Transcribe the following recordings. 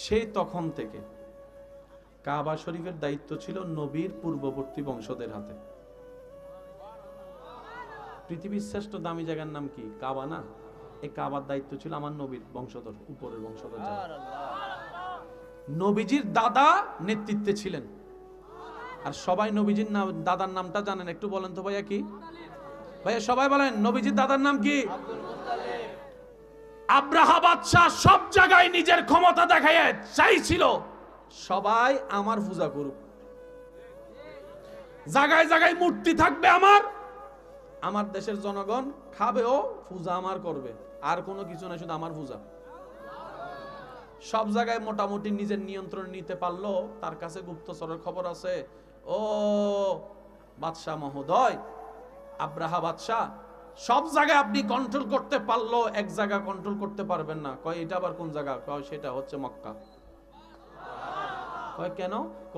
সেই তখন থেকে কাবা শরীফের দায়িত্ব ছিল নবীর পূর্ববর্তী বংশধর হাতে। পৃথিবীর শ্রেষ্ঠ দামি জায়গার নাম কি? কাবা না? এই কাবার দায়িত্ব ছিল আমার নবীর বংশধর, উপরের বংশধর। নবীজির দাদা নেতৃত্বে ছিলেন। আর সবাই নবীজির দাদার নামটা জানেন? একটু বলেন তো ভাইয়া, কি ভাইয়া সবাই বলেন নবীজির দাদার নাম কি? আব্রাহা বাদশাহ সব জায়গায় নিজের ক্ষমতা দেখায় চাইছিল সবাই আমার পূজা করুক, জায়গায় জায়গায় মূর্তি থাকবে আমার দেশের জনগণ খাবেও, পূজা আমার করবে, আর কোনো কিছু না, শুধু আমার পূজা। সব জায়গায় মোটামুটি নিজের নিয়ন্ত্রণ নিতে পারলো। তার কাছে গুপ্তচরের খবর আছে, ও বাদশাহ মহোদয়, আব্রাহা বাদশাহ সব জায়গায় আপনি কন্ট্রোল করতে পারলো, এক জায়গা কন্ট্রোল করতে পারবেন না। কয় এটা আবার কোন জায়গা? কয় সেটা হচ্ছে মক্কা। কয় কেন?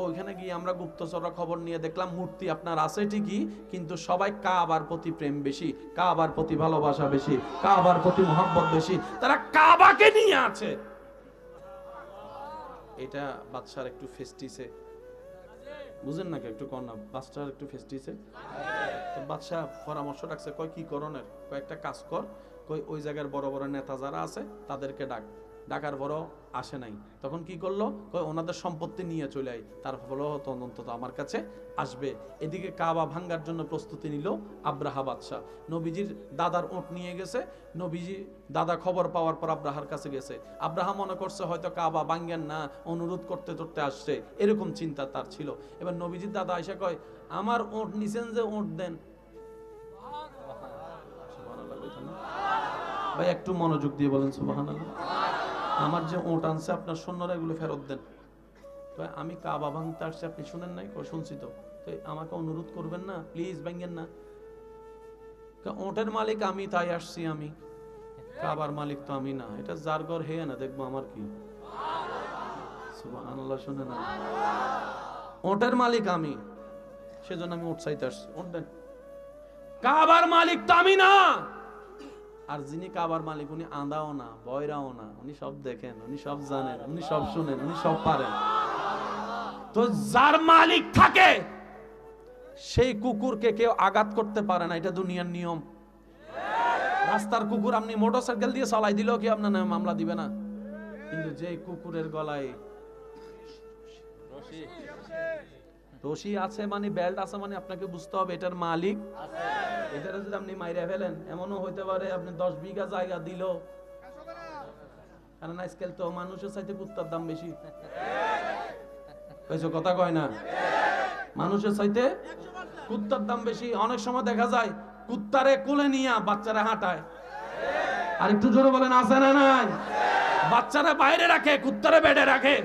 ওইখানে গিয়ে আমরা গুপ্তচররা খবর নিয়ে দেখলাম মূর্তি আপনার আছে ঠিকই, কিন্তু সবাই কাবার প্রতি প্রেম বেশি, কাবার প্রতি ভালোবাসা বেশি, কাবার প্রতি মহব্বত বেশি, তারা কাবাকে নিয়ে আছে। এটা বাদশার একটু ফেস্টিসে, বুঝেন নাকি? একটু কর না, বাদশার একটু ফেস্টিসে। তো বাদশাহ পরামর্শ রাখছে, কয় কি করণের? কয়েকটা কাজ কর, কই ওই জায়গার বড় বড় নেতা যারা আছে তাদেরকে ডাকার বড় আসে নাই, তখন কি করলো? কই ওনাদের সম্পত্তি নিয়ে চলে আই, তার ফলে অন্তত আমার কাছে আসবে। এদিকে কাবা ভাঙ্গার জন্য প্রস্তুতি নিল আব্রাহা বাদশাহ। নবীজির দাদার ওট নিয়ে গেছে, নবীজি দাদা খবর পাওয়ার পর আব্রাহার কাছে গেছে। আব্রাহা মনে করছে হয়তো কাবা ভাঙ্গেন না, অনুরোধ করতে করতে আসছে, এরকম চিন্তা তার ছিল। এবার নবীজির দাদা আয়সা কয়, আমার ওট নিছেন যে, ওট দেন। ভাই একটু মনোযোগ দিয়ে বলেন সুবহানাল্লাহ। আমার যে ওট আনছে আপনার সৈন্যরা, এগুলো ফেরত দেন। আমি কাবা ভাঙতে আসছি, আপনি শুনেন নাই? শুনছি তো। আমাকে অনুরোধ করবেন না প্লিজ, ভাঙেন না। ওটের মালিক আমি, তাই আসছি আমি, কাবার মালিক তো আমি না। এটা যার ঘর হে না দেখবো আমার কি? সুবহানাল্লাহ। শুনে না, ওটের মালিক আমি, সেজন্য আমি ওট চাইতে আসছি, ওট দেন। কাবার মালিক তো আমি না। আর যিনি কাবার মালিক উনি আঁধাও না, বয়রাও না, উনি সব দেখেন, উনি সব জানেন, উনি সব শুনেন, উনি সব পারেন। তো যার মালিক থাকে সেই কুকুরকে কেউ আঘাত করতে পারে না, এটা দুনিয়ার নিয়ম। রাস্তার কুকুর আপনি মোটরসাইকেল দিয়ে চালাই দিলেও কি আপনার নামে মামলা দিবে না? কিন্তু যে কুকুরের গলায় রশি আছে মানে, বেল্ট আছে মানে, আপনাকে বুঝতে হবে এটার মালিক আছে। এটারে যদি আপনি মাইরা ফেলেন, এমনও হইতে পারে আপনি 10 বিঘা জায়গা দিল, কারণ আজকাল তো মানুষের চাইতে কুত্তার দাম বেশি। কথা কয় না? মানুষের চাইতে কুত্তার দাম বেশি। অনেক সময় দেখা যায় কুত্তারে কোলে নিয়ে বাচ্চারা হাঁটায়। আর একটু জোরে বলেন, আছে না নাই? বাচ্চারা বাইরে রাখে, কুত্তারে বেডে রাখে।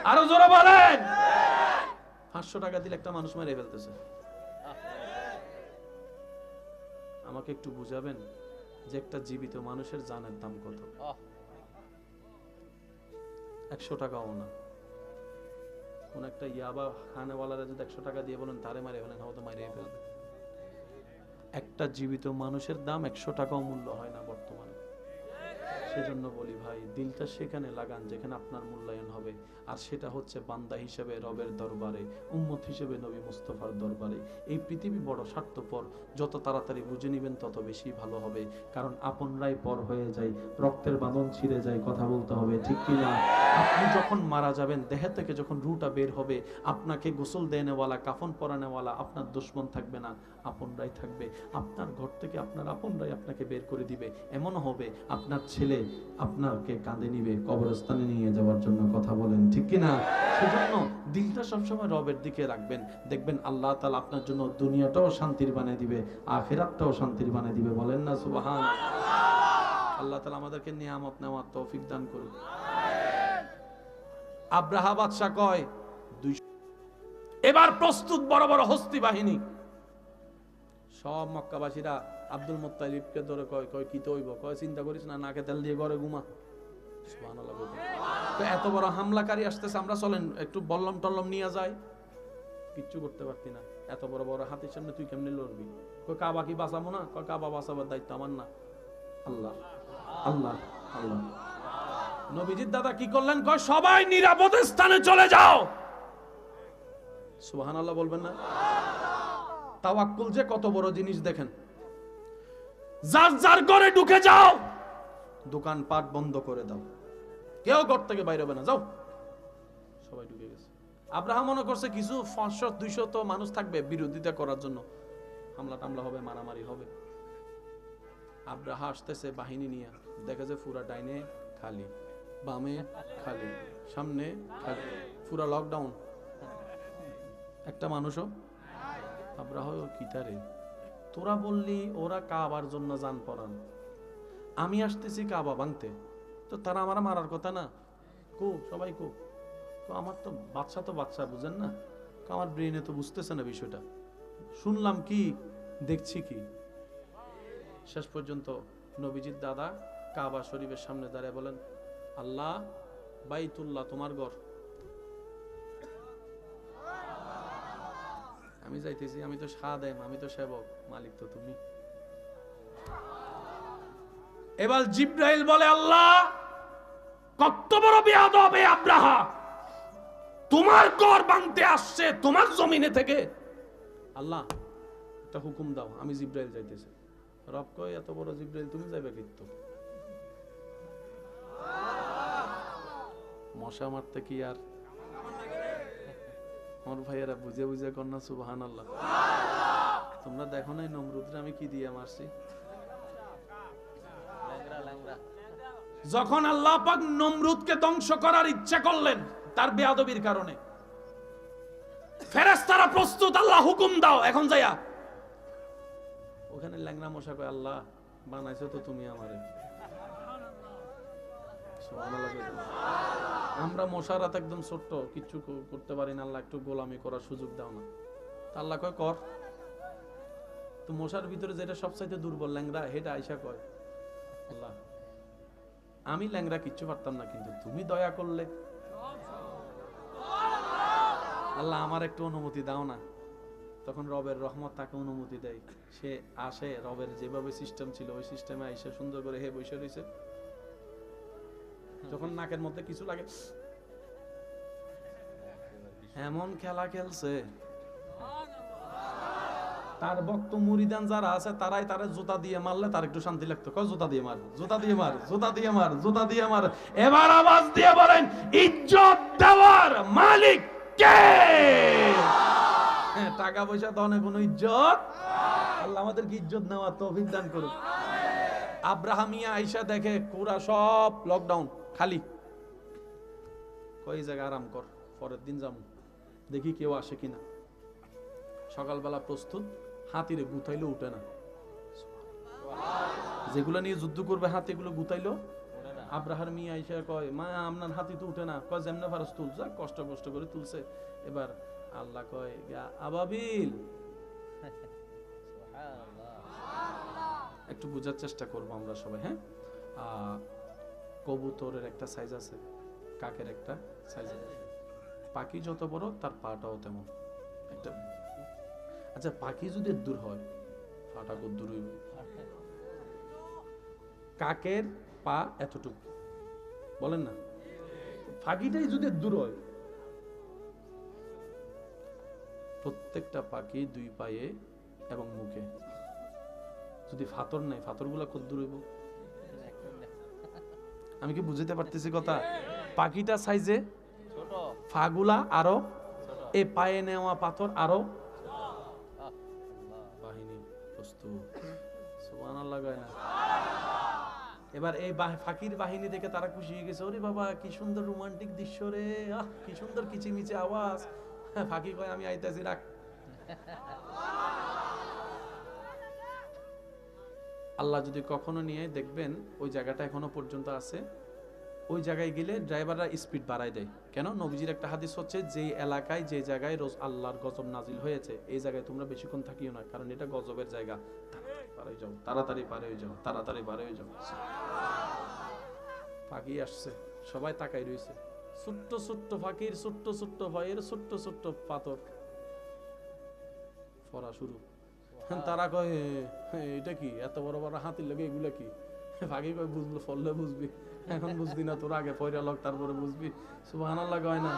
আরো জোরে বলেন। 500 টাকা দিলে একটা মানুষ মেরে ফেলতেছে। আমাকে একটু বুঝাবেন যে একটা জীবিত মানুষের জানের দাম কত? 100 টাকাও না। কোন একটা ইয়াবা খানেওয়ালারা যদি 100 টাকা দিয়ে বলেন তারে মারে ফেলেন, হয়তো মারিয়ে ফেলবে। একটা জীবিত মানুষের দাম 100 টাকাও মূল্য হয় না বর্তমানে। সেজন্য বলি ভাই, দিলটা সেখানে লাগান যেখানে আপনার মূল্যায়ন হবে, আর সেটা হচ্ছে বান্দা হিসেবে রবের দরবারে, উম্মত হিসেবে নবী মুস্তাফার দরবারে। এই পৃথিবী বড় স্বার্থপর, যত তাড়াতাড়ি বুঝে নেবেন তত বেশি ভালো হবে। কারণ আপনরাই পর হয়ে যায়, রক্তের বাঁধন ছিঁড়ে যায়, কথা বলতে হবে ঠিক কিনা? আপনি যখন মারা যাবেন, দেহে থেকে যখন রুটা বের হবে, আপনাকে গোসল দেনেওয়ালা, কাফন পরানেওয়ালা আপনার দুশ্মন থাকবে না, আপনরাই থাকবে। আপনার ঘর থেকে আপনার আপনরাই আপনাকে বের করে দিবে। এমনও হবে আপনার ছেলে আপনাকে কাঁধে নিবে কবরস্থানে নিয়ে যাওয়ার জন্য, কথা বলেন ঠিক কিনা? সেজন্য দিলটা সবসময় রবের দিকে রাখবেন, দেখবেন আল্লাহ তাআলা আপনার জন্য দুনিয়াটাও শান্তির বানিয়ে দিবে, আখিরাতটাও শান্তির বানিয়ে দিবে। বলেন না সুবহানাল্লাহ। আল্লাহ তাআলা আমাদেরকে নিয়ামত নেওয়ার তৌফিক দান করুন। আব্রাহা বাদশা কয় 200। এবার প্রস্তুত বড় বড় হস্তি বাহিনী। সব মক্কাবাসীরা আব্দুল মুত্তালিবকে ধরে কয়, কয় কি হইব? কয় চিন্তা করিস না, নাকে তেল দিয়ে ঘরে ঘুমা। সুবহানাল্লাহ। তো এত বড় হামলাকারী আসতেছে, আমরা চলেন একটু বল্লম টল্লম নিয়ে যাই। কিচ্ছু করতে পারতি না, এত বড় বড় হাতির সামনে তুই কেমনে লড়বি? কয় কাবা কি বাঁচাবো না? কয় কাবা বাঁচাবার দায়িত্ব আমার না, আল্লাহ আল্লাহ আল্লাহ। নবীজির দাদা কি করলেন? কয় সবাই নিরাপদ স্থানে চলে যাও। সুবহানাল্লাহ বলবেন না? তাওয়াক্কুল যে কত বড় জিনিস দেখেন। যার যার ঘরে ঢুকে যাও, দোকান পাট বন্ধ করে দাও, কেউ ঘর থেকে বাইরে হবে না, যাও। সবাই ঢুকে গেছে। আব্রাহাম মনে করছে কিছু 500-200 তো মানুষ থাকবে বিরোধিতা করার জন্য, হামলা টামলা হবে, মারামারি হবে। আব্রাহা আসতেছে বাহিনী নিয়ে, দেখে যে পুরা ডাইনে খালি, বামে খালি, সামনে খালি, পুরা লকডাউন, একটা মানুষও। আব্রাহা কিতারে, তোরা বললি ওরা কাবার জন্য জান পরান, আমি আসতেছি কাবা ভাঙতে, তো তারা আমার মারার কথা না? কো সবাই কো। তো আমার তো বাচ্চা বুঝেন না, আমার ব্রেনে তো বুঝতেছে না বিষয়টা, শুনলাম কি দেখছি কি। শেষ পর্যন্ত নবীজির দাদা কাবা শরীফের সামনে দাঁড়িয়ে বলেন, আল্লাহ, বাইতুল্লাহ তোমার ঘর, আমি যাইতেছি, আমি তো খাদেম, আমি তো সেবক, মালিক তো তুমি। এবার জিব্রাইল বলে, আল্লাহ কত বড় বেয়াদব এই আব্রাহা, তোমার ঘর ভাঙতে আসছে তোমার জমিনে থেকে। আল্লাহ একটা হুকুম দাও, আমি জিব্রাইল যাইতেছি। রব কয়, এত বড় জিব্রাইল তুমি যাইবে কিন্তু? মশা মারতে কি আর আমার ভাইয়েরা বুঝে বুঝে কন্যা সুবহানাল্লাহ। তোমরা দেখো নাই নমরুদরে আমি কি দিয়ে মারছি? যখন আল্লাহ পাক নমরুদকে ধ্বংস করার ইচ্ছা করলেন তার বেয়াদবির কারণে, ফেরেশতারা প্রস্তুত, আল্লাহ হুকুম দাও, এখন যাইয়া। ওখানে ল্যাংড়া মশা কয়, আল্লাহ বানাইছো তো তুমি আমারে। আমরা মশারাত একদম ছোট্ট, কিচ্ছু করতে পারি না, আল্লাহ একটু গোলামি করার সুযোগ দাও না। আল্লাহ কয় কর। তো মশার ভিতরে যেটা সবচাইতে দুর্বল ল্যাংড়া, হেটা আইসা কয়, আল্লাহ আমি ল্যাংড়া কিচ্ছু পারতাম না, কিন্তু তুমি দয়া করলে আল্লাহ আমার একটু অনুমতি দাও না। তখন রবের রহমত তাকে অনুমতি দেয়, সে আসে, রবের যেভাবে সিস্টেম ছিল ওই সিস্টেমে আইসা সুন্দর করে হে বসে রয়েছে। যখন নাকের মধ্যে কিছু লাগে, এমন খেলা খেলছে, তার ভক্ত মুরিদান যারা আছে তারাই তারা জুতা দিয়ে মারলে তার একটু শান্তি লাগতো। কয় জুতা দিয়ে মার, জুতা দিয়ে মার, জুতা দিয়ে মার, জুতা দিয়ে মার। এবার আওয়াজ দিয়ে বলেন, ইজ্জত দেওয়ার মালিক কে? টাকা পয়সা তো অনেক, কোনো ইজ্জত। আল্লাহ আমাদেরকে ইজ্জত নেওয়ার তৌফিক দান করুক। আব্রাহামিয়া আইসা দেখে পুরা সব লকডাউন খালি, কই জায়গা আরাম কর, পরের দিন যাবো, দেখি কেউ আসে কিনা। সকালবেলা প্রস্তুত, হাতিরে গুতাইলো উঠে না। যেগুলো নিয়ে যুদ্ধ করবে হাতি, এগুলো গুতাইলো। আব্রাহার মিয়া আইসা কয়, মা আপনার হাতি তো উঠে না। কয় যেমনে ফারস তুল, যা কষ্ট কষ্ট করে তুলছে। এবার আল্লাহ কয়, আবাবিল, একটু বোঝার চেষ্টা করবো আমরা সবাই, হ্যাঁ? কবুতরের একটা সাইজ আছে, কাকের একটা সাইজ আছে, পাখি যত বড় তার পাটাও তেমন একটা। আচ্ছা, পাখি যদি দূর হয়, পাটা কত দূর হইব? কাকের পা এতটুকু, বলেন না? পাখিটাই যদি দূর হয়, প্রত্যেকটা পাখি দুই পায়ে এবং মুখে, যদি ফাতর নাই, ফাতর গুলা কত দূর হইব? আমি কি বুঝতে পারতেছি কথা? পাখিটা সাইজে ছোট, ফাগুলা আরো, এই পায়ে নেওয়া পাথর আরো। বাহিনী প্রস্তুত, সুবহানাল্লাহ গায় না? এবার এই ফাকির বাহিনী দেখে তারা খুশি হয়ে গেছে, ওরে বাবা কি সুন্দর রোমান্টিক দৃশ্য রে, আহ কি সুন্দর কিচিমিচি আওয়াজ। ফাকি কয়, আমি আইতাছি, রাখ। আল্লাহ যদি কখনো নিয়ে দেখবেন ওই জায়গাটা এখনো পর্যন্ত আছে, ওই জায়গায় গেলে ড্রাইভাররা স্পিড বাড়ায় দেয়। কেন? নবীজির একটা হাদিস হচ্ছে, যে এলাকায় যে জায়গায় রোজ আল্লাহর গজব নাজিল হয়েছে, এই জায়গায় তোমরা বেশিক্ষণ থাকিও না, কারণ এটা গজবের জায়গা। তাড়াতাড়ি পারে হয়ে যাও, তাড়াতাড়ি পারে হয়ে যাও। পাখি আসছে, সবাই তাকাই রয়েছে, ছোট্ট ছোট্ট ফাঁকির, ছোট্ট ছোট্ট ভয়ের, ছোট্ট ছোট্ট পাথর পড়া শুরু। তারা কয়, এটা কি এত বড় বড় হাতির লাগে, এগুলা কি? ফাঁকি কয়, বুঝলো ফললে বুঝবি। এখন বুঝবি না, তোর আগে পয়রা লক, তারপরে বুঝবি। সুবহানাল্লাহ কয় না?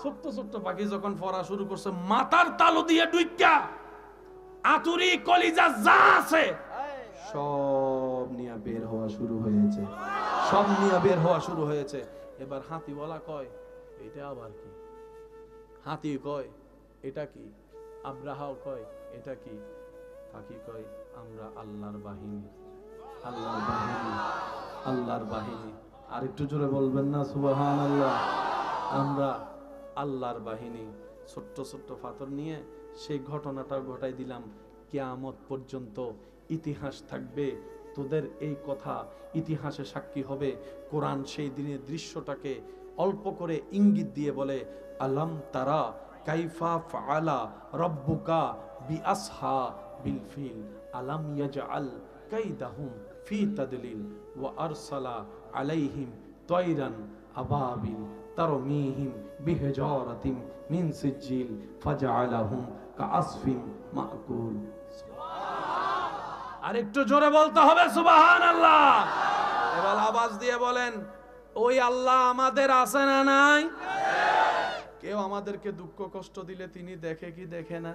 ছোট্ট ছোট্ট পাখি যখন পড়া শুরু করছে, মাথার তালু দিয়ে ডুইক্কা আতুরি কলিজা যা আছে সব নিয়ে বের হওয়া শুরু হয়েছে, সব নিয়ে বের হওয়া শুরু হয়েছে। এবার হাতিওয়ালা কয় এটা আবার কি? হাতি কয় এটা কি? আব্রাহাও কয় এটা কি? পাখি কয় আমরা আল্লাহর বাহিনী, আল্লাহর বাহিনী, আল্লাহর বাহিনী। আর একটু জোরে বলবেন না সুবহানাল্লাহ? আমরা আল্লাহর বাহিনী। ছোট্ট ছোট্ট পাথর নিয়ে সেই ঘটনাটা ঘটাই দিলাম। কিয়ামত পর্যন্ত ইতিহাস থাকবে, তোদের এই কথা ইতিহাসে সাক্ষী হবে। কোরআন সেই দিনের দৃশ্যটাকে অল্প করে ইঙ্গিত দিয়ে বলে, আলাম তারা কাইফা ফাআলা রাব্বুকা বিআসহাবিল ফিল আলাম ইয়াজআল কাইদাহুম ফি তাদলিল ওয়া আরসালা আলাইহিম তায়রান আবাবিল তারমিহিম বিহিজারাতিন মিন সিজিল ফাজআলাহুম কাআসফিন মাকুল। আর একটু জোরে বলতে হবে সুবহানাল্লাহ। এবার আওয়াজ দিয়ে বলেন, ওই আল্লাহ আমাদের আছে না নাই? কেউ আমাদেরকে দুঃখ কষ্ট দিলে তিনি দেখে কি দেখে না?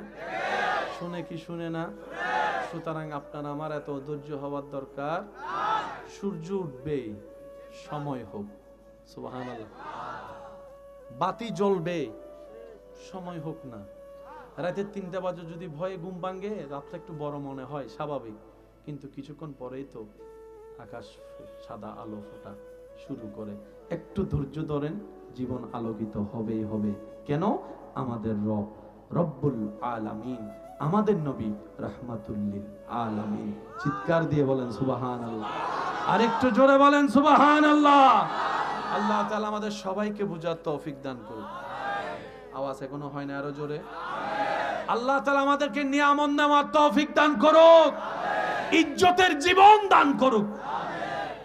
শুনে কি শুনে না? সুতরাং আপনার আমার এত ধৈর্য হওয়ার দরকার। সূর্য উঠবে, সময় হোক। সুবহানাল্লাহ। বাতি জ্বলবে, সময় হোক না। রাতে 3টা বাজে যদি ভয়ে ঘুম ভাঙে, রাতটা একটু বড় মনে হয়, স্বাভাবিক। কিন্তু কিছুক্ষণ পরেই তো আকাশ সাদা আলো ফোটা শুরু করে। একটু ধৈর্য ধরেন, জীবন আলোকিত হবেই হবে। কেন? আমাদের রব রব্বুল আলামিন, আমাদের নবী রাহমাতুল লিল আলামিন। চিৎকার দিয়ে বলেন সুবহানাল্লাহ। আর একটু জোরে বলেন সুবহানাল্লাহ। আল্লাহ তাআলা আমাদের সবাইকে বুঝার তৌফিক দান করুন। আওয়াজ এখনো হয় না, আরো জোরে। আল্লাহ তাআলা আমাদেরকে নিয়ামত নেওয়ার তৌফিক দান করুক, ইজ্জতের জীবন দান করুক।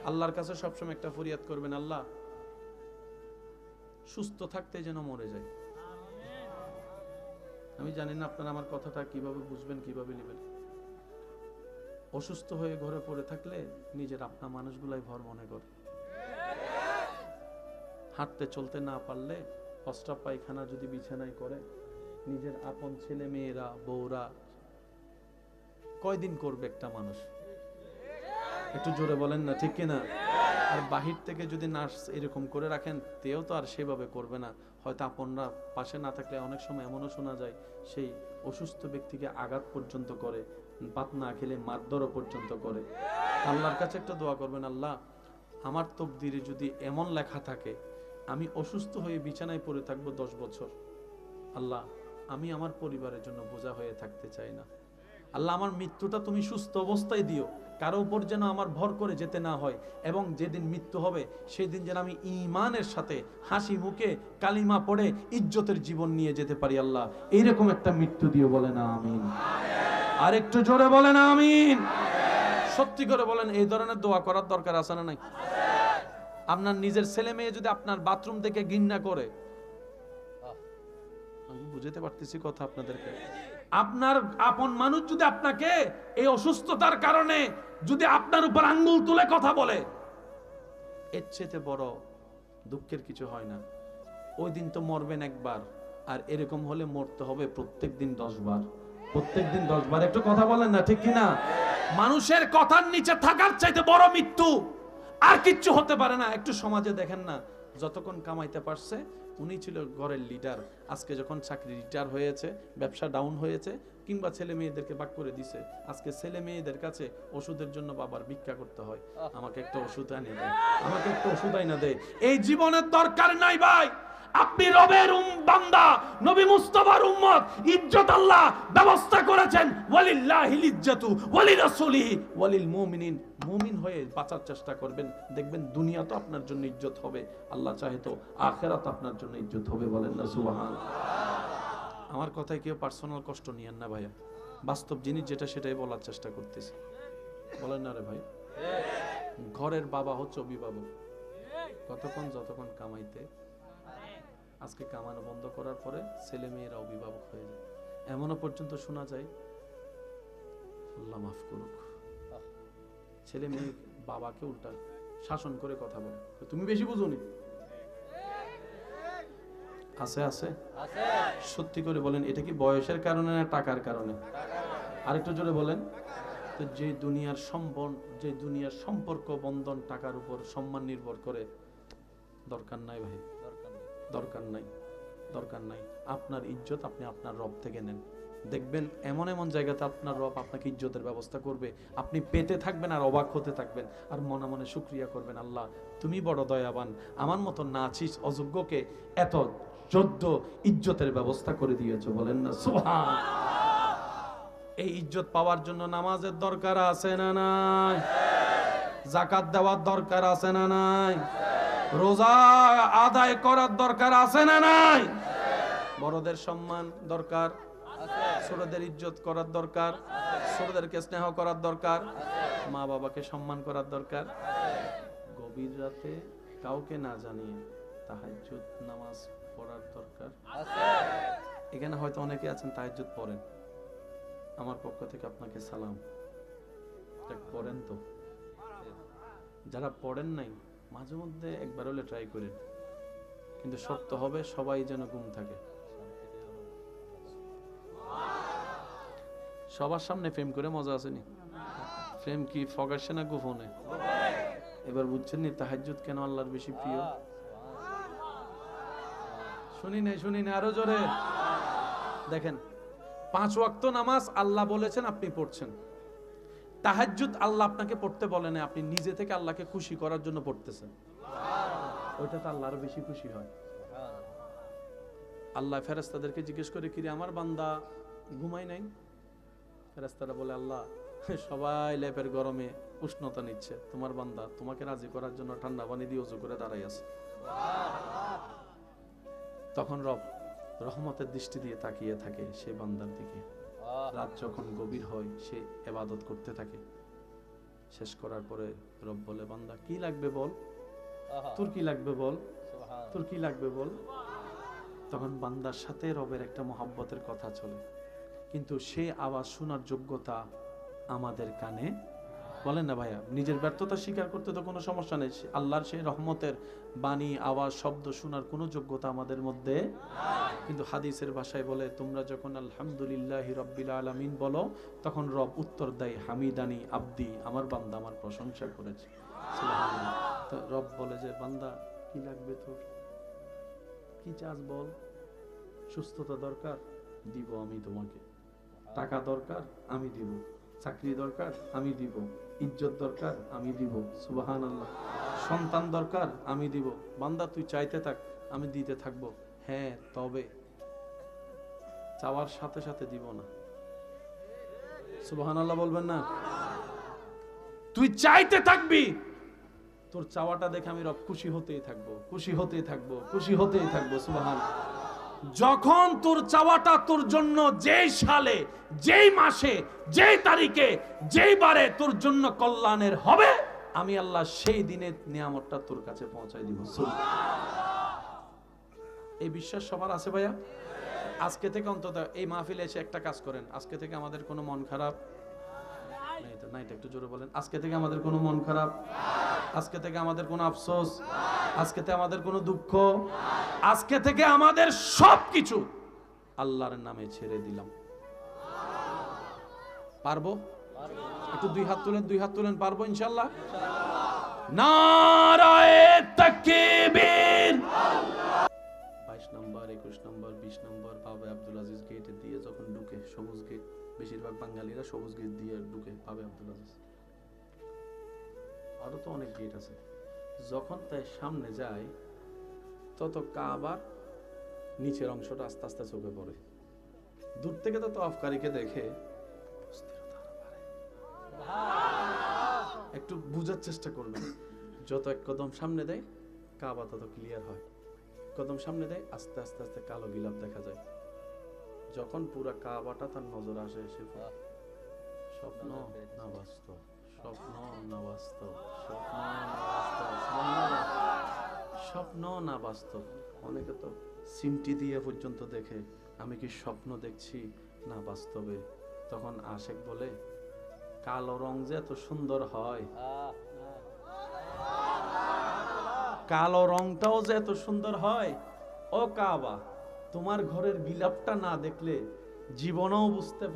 আল্লাহর কাছে সবসময় একটা ফরিয়াদ করবেন, আল্লাহ সুস্থ থাকতে যেন মরে যায়। আমি জানি না আপনারা আমার কথাটা কিভাবে বুঝবেন, কিভাবে নেবেন। অসুস্থ হয়ে ঘরে পড়ে থাকলে নিজের আপনা মানুষগুলাই ভর মনে করে। হাঁটতে চলতে না পারলে, প্রস্রাব পায়খানা যদি বিছানায় করে, নিজের আপন ছেলে মেয়েরা বউরা কয়দিন করবে একটা মানুষ? একটু জোরে বলেন না, ঠিক কিনা? আর বাহির থেকে যদি নার্স এরকম করে রাখেন, তেও তো আর সেভাবে করবে না। হয়তো আপনরা পাশে না থাকলে অনেক সময় এমনও শোনা যায়, সেই অসুস্থ ব্যক্তিকে আঘাত পর্যন্ত করে, ভাত না খেলে মারধরও পর্যন্ত করে। আল্লাহর কাছে একটা দোয়া করবেন, আল্লাহ আমার তকদিরে যদি এমন লেখা থাকে আমি অসুস্থ হয়ে বিছানায় পড়ে থাকবো 10 বছর, আল্লাহ আমি আমার পরিবারের জন্য বোঝা হয়ে থাকতে চাই না। আল্লাহ আমার মৃত্যুটা তুমি সুস্থ অবস্থায় দিও, কারো উপর যেন আমার ভর করে যেতে না হয়। এবং যেদিন মৃত্যু হবে সেই দিন যেন আমি ঈমানের সাথে হাসি মুখে কালিমা পড়ে ইজ্জতের জীবন নিয়ে যেতে পারি। আল্লাহ এইরকম একটা মৃত্যু দিও, বলে না আমিন। আর একটু জোরে বলে না আমিন। সত্যি করে বলেন, এই ধরনের দোয়া করার দরকার আছে না নাই? আপনার নিজের ছেলে মেয়ে যদি আপনার বাথরুম থেকে ঘৃণা করে, আমি বুঝাতে পারতেছি কথা আপনাদেরকে, আপনার আপন মানুষ যদি আপনাকে এই অসুস্থতার কারণে যদি আপনার উপর আঙ্গুল তুলে কথা বলে, এর চেয়ে বড় দুঃখের কিছু হয় না। ওই দিন তো মরবেন একবার, আর এরকম হলে মরতে হবে প্রত্যেকদিন 10 বার, প্রত্যেকদিন 10 বার। একটু কথা বলেন না, ঠিক কিনা? মানুষের কথার নিচে থাকার চাইতে বড় মৃত্যু আর কিচ্ছু হতে পারে না। একটু সমাজে দেখেন না, যতক্ষণ কামাইতে পারছে উনি ছিল ঘরের লিডার, আজকে যখন চাকরি রিটায়ার হয়েছে, ব্যবসা ডাউন হয়েছে, কিংবা ছেলে মেয়েদেরকে ভাগ করে দিছে, আজকে ছেলে মেয়েদের কাছে ওষুধের জন্য বাবার ভিক্ষা করতে হয়, আমাকে একটা ওষুধ আনিয়ে দেয়, আমাকে একটা ওষুধ আইনা দেয়। এই জীবনের দরকার নাই ভাই। আপনি রবের বান্দা, নবী মুস্তাফার উম্মত, ইজ্জত আল্লাহ ব্যবস্থা করেছেন। ওয়ালিল্লাহিল ইজ্জাতু ওয়ালিরাসূলিহি ওয়ালিল মুমিনিন। মুমিন হয়ে বাঁচার চেষ্টা করবেন, দেখবেন দুনিয়া তো আপনার জন্য ইজ্জত হবে, আল্লাহ চাহে তো আখিরাত আপনার জন্য ইজ্জত হবে। বলেন না সুবহানাল্লাহ। আমার কথায় কেউ পার্সোনাল কষ্ট নিয়েন না ভাইয়া, বাস্তব জিনিস যেটা সেটাই বলার চেষ্টা করতেছি। বলেন না রে ভাই? ঘরের বাবা হচ্ছে অভিভাবক, কতক্ষণ যতক্ষণ কামাইতে। আজকে কামানো বন্ধ করার পরে ছেলে মেয়েরা অভিভাবক হয়ে যায়। এমনও পর্যন্ত শোনা যায়, আল্লাহ মাফ করুক, ছেলে মেয়ে বাবাকে উল্টা শাসন করে কথা বলে, তুমি বেশি বুঝোনি। আছে আছে সত্যি করে বলেন, এটা কি বয়সের কারণে না টাকার কারণে? আরেকটু জোরে বলেন। তো যে দুনিয়ার সম্পর্ক বন্ধন টাকার উপর সম্মান নির্ভর করে, দরকার নাই ভাই, দরকার নাই, দরকার নাই। আপনার ইজ্জত আপনি আপনার রব থেকে নেন। দেখবেন এমন এমন জায়গাতে আপনার রব আপনাকে ইজ্জতের ব্যবস্থা করবে, আপনি পেতে থাকবেন আর অবাক হতে থাকবেন, আর মনে মনে শুকরিয়া করবেন, আল্লাহ তুমি বড় দয়াবান, আমার মতো নাচিস অযোগ্যকে এত যোগ্য ইজ্জতের ব্যবস্থা করে দিয়েছো। বলেন না সুবহান। এই ইজ্জত পাওয়ার জন্য নামাজের দরকার আছে না নাই? যাকাত দেওয়ার দরকার আছে না নাই? রোজা আদায় করার দরকার আছে না নাই? বড়দের সম্মান দরকার, ছোটদের ইজ্জত করার দরকার, ছোটদেরকে স্নেহ করার দরকার, মা বাবাকে সম্মান করার দরকার। গভীর রাতে কাউকে না জানিয়ে তাহাজ্জুদ নামাজ পড়ার দরকার। এখানে হয়তো অনেকে আছেন তাহাজ্জুদ পড়েন, আমার পক্ষ থেকে আপনাকে সালাম, পড়েন তো। যারা পড়েন নাই মাঝে মধ্যে একবার হলে ট্রাই করেন, কিন্তু শর্ত হবে সবাই যেন ঘুম থাকে। সবার সামনে প্রেম করে মজা আসেনি? প্রেম কি ফগাসে না গোপনে? এবার বুঝছেন নি তাহাজ্জুদ কেন আল্লাহর বেশি প্রিয়? শুনি না আরো জোরে দেখেন। 5 ওয়াক্ত নামাজ আল্লাহ বলেছেন, আপনি পড়ছেন। তাহাজ্জুদ আল্লাহ আপনাকে পড়তে বলেন, আপনি নিজে থেকে আল্লাহকে খুশি করার জন্য পড়তেছেন। ওইটা তো আল্লাহ আরো বেশি খুশি হয়। আল্লাহ ফেরেশতাদেরকে জিজ্ঞেস করে, কি রে আমার বান্দা ঘুমায় নাই? ফেরেশতারা বলে, আল্লাহ সবাই লেপের গরমে উষ্ণতা নিচ্ছে, তোমার বান্দা তোমাকে রাজি করার জন্য ঠান্ডা পানি দিয়ে ওযু করে দাঁড়াই আছে। তখন রব রহমতের দৃষ্টি দিয়ে তাকিয়ে থাকে সেই বান্দার দিকে। রাত যখন গভীর হয় সে ইবাদত করতে থাকে। শেষ করার পরে রব বলে, বান্দা কি লাগবে বল, তোর কি লাগবে বল, তোর কি লাগবে বল। তখন বান্দার সাথে রবের একটা মহব্বতের কথা চলে, কিন্তু সে আওয়াজ শোনার যোগ্যতা আমাদের কানে। বলেন না ভাইয়া, নিজের ব্যর্থতা স্বীকার করতে তো কোনো সমস্যা নেই, আল্লাহর সেই রহমতের বাণী আওয়াজ শব্দ শোনার কোনো যোগ্যতা আমাদের মধ্যে। কিন্তু হাদিসের ভাষায় বলে, তোমরা যখন আলহামদুলিল্লাহি রাব্বিল আলামিন বলো, তখন রব উত্তর দেয়, হামিদানি আব্দি, আমার বান্দা আমার প্রশংসা করেছে। সুবহানাল্লাহ। তো রব বলে যে, বান্দা কি লাগবে তোর, কি চাস বল। সুস্থতা দরকার, দিব আমি তোমাকে। টাকা দরকার, আমি দিব। চাকরি দরকার, আমি দিব। ইজ্জত দরকার, আমি দিব। সুবহানাল্লাহ। সন্তান দরকার, আমি দিব। বান্দা তুই চাইতে থাক, আমি দিতে থাকবো। হ্যাঁ, তবে চাওয়ার সাথে সাথে দিব না। সুবহানাল্লাহ বলবেন না? তুই চাইতে থাকবি, তোর চাওয়াটা দেখে আমি রব খুশি হতেই থাকবো, খুশি হতেই থাকবো, খুশি হতেই থাকবো। সুবহানাল্লাহ। যখন তোর চাওয়াটা তোর জন্য যেই সালে, যেই মাসে, যেই তারিখে, যেই বারে তোর জন্য কল্যাণের হবে, আমি আল্লাহ সেই দিনের নিয়ামতটা তোর কাছে পৌঁছাই দিব। এই বিশ্বাস সবার আছে ভাইয়া? আজকে থেকে অন্তত এই মাহফিলে এসে একটা কাজ করেন, আজকে থেকে আমাদের কোনো মন খারাপ নাই তো? নাই তো? একটু জোরে বলেন। আজকে থেকে আমাদের কোনো মন খারাপ, আজকে থেকে আমাদের কোনো আফসোস, আজকে থেকে আমাদের কোনো দুঃখ, আজকে থেকে আমাদের সবকিছু আল্লাহর নামে ছেড়ে দিলাম। পারবো? একটু দুই হাত তুলেন, পারবো ইনশাআল্লাহ? নারায়ে তাকবীর। 22 নম্বর, 21 নম্বর, 20 নম্বর পাবে আব্দুল আজিজ গেটে দিয়ে যখন ঢুকে, সবুজ গেট, বেশিরভাগ বাঙালিরা সবুজ গেট দিয়ে ঢুকে পাবে আব্দুল আজিজ। আরো তো অনেক গেট আছে। যখন তাই সামনে যায়, তত কাবার নিচের অংশটা আস্তে আস্তে চোখে পড়ে। দূর থেকে তো তওয়াফকারীকে দেখে একটু বুঝার চেষ্টা করবেন। যত এক কদম সামনে দেয়, কাবা তত ক্লিয়ার হয়। কদম সামনে দেয়, আস্তে আস্তে আস্তে কালো গিলাপ দেখা যায়। যখন পুরা কাবাটা তার নজর আসে, সে স্বপ্ন না বাস্তব, স্বপ্ন না বাস্তব, স্বপ্ন না বাস্তব, স্বপ্ন না বাস্তব। অনেকে তো সিমটি দিয়ে পর্যন্ত দেখে আমি কি স্বপ্ন দেখছি না বাস্তবে। তখন আশেক বলে, কালো রং যে এত সুন্দর হয়, কালো রংটাও যে এত সুন্দর হয়, ও কাবা, তোমার ঘরের গিলাপটা না দেখলে জীবনেও বুঝতে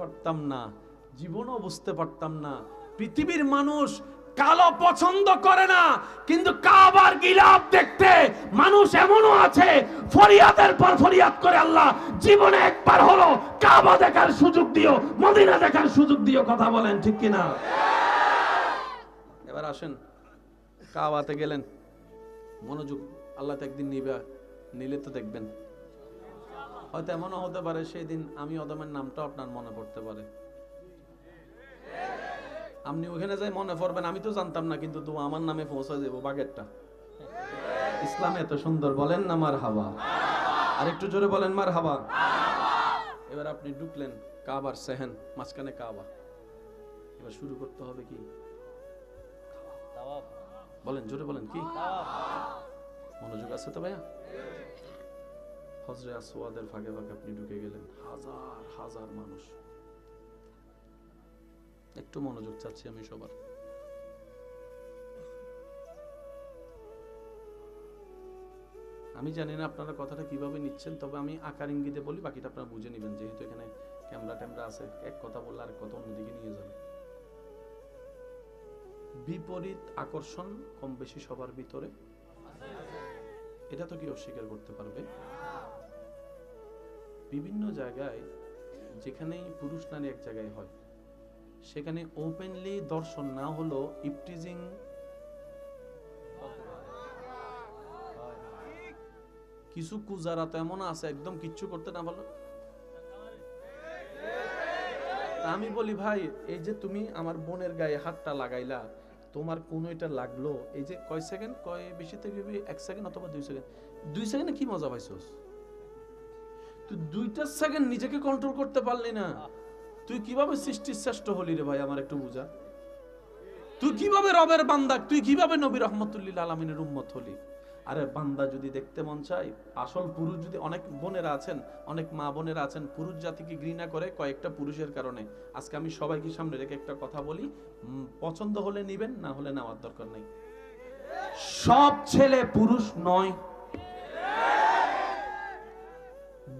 পারতাম না। পৃথিবীর মানুষ কালো পছন্দ করে না, কিন্তু কাবার গিলাপ দেখতে মানুষ এমনও আছে ফরিয়াদের পর ফরিয়াদ করে, আল্লাহ জীবনে একবার হলো কাবা দেখার সুযোগ দিও, মদিনা দেখার সুযোগ দিও। কথা বলেন ঠিক কিনা? এবার আসেন, কাবাতে গেলেন, মনোযোগ, আল্লাহ তো একদিন নিলে তো দেখবেন। হয়তো এমনও হতে পারে সেই দিন আমি অদমের নামটা আপনার মনে পড়তে পারে, আপনি ওখানে যাই মনে পড়বেন, আমি তো জানতাম না, কিন্তু আমার নামে পৌঁছে যাবো বাগেরটা। ইসলাম এত সুন্দর, বলেন না মার হাবা? আর একটু জোরে বলেন মার হাবা। এবার আপনি ঢুকলেন কাবার সেহেন, মাঝখানে কাবা। এবার শুরু করতে হবে কি? বলেন, জোরে বলেন, কি? মনোযোগ আছে তো ভাইয়া? হজরে আসওয়াদের ফাঁকে ফাঁকে আপনি ঢুকে গেলেন, হাজার হাজার মানুষ। একটু মনোযোগ চাচ্ছি আমি সবার। আমি জানি না আপনারা কথাটা কিভাবে নিচ্ছেন, তবে আমি আকার ইঙ্গিতে বলি, বাকিটা আপনারা বুঝে নেবেন, যেহেতু এখানে ক্যামেরা আছে, এক কথা বললে আরেক কথা অন্যদিকে নিয়ে যাবে। বিপরীত আকর্ষণ কম বেশি সবার ভিতরে, এটা তো কি অস্বীকার করতে পারবে? বিভিন্ন জায়গায় যেখানেই পুরুষ নারী এক জায়গায় হয়, সেখানে ওপেনলি দর্শন না হলো ইপটিজিং কিছু কুজারা তো এমন আছে একদম কিচ্ছু করতে না বলো। আমি বলি ভাই, এই যে তুমি আমার বোনের গায়ে হাতটা লাগাইলা, তোমার কোন এটা লাগলো, এই যে কয় সেকেন্ড, কয় বেশি থেকে 1 সেকেন্ড অথবা 2 সেকেন্ড, 2 সেকেন্ডে কি মজা পাইছস তুই? 2টা সেকেন্ড নিজেকে কন্ট্রোল করতে পারলি না, তুই কিভাবে সৃষ্টির শ্রেষ্ঠ হলি রে ভাই? আমার একটু বুঝা, তুই কিভাবে রবের বান্দা, তুই কিভাবে নবী রহমতুল্লিল আলামিনের উম্মত হলি? আরে বান্দা যদি দেখতে মন চাই, আসল পুরুষ যদি, অনেক বোনেরা আছেন, অনেক মা বোনেরা আছেন পুরুষ জাতিকে ঘৃণা করে কয়েকটা পুরুষের কারণে। আজকে আমি সবাইকে সামনে রেখে একটা কথা বলি, পছন্দ হলে নিবেন, না হলে নেওয়ার দরকার নেই। সব ছেলে পুরুষ নয়,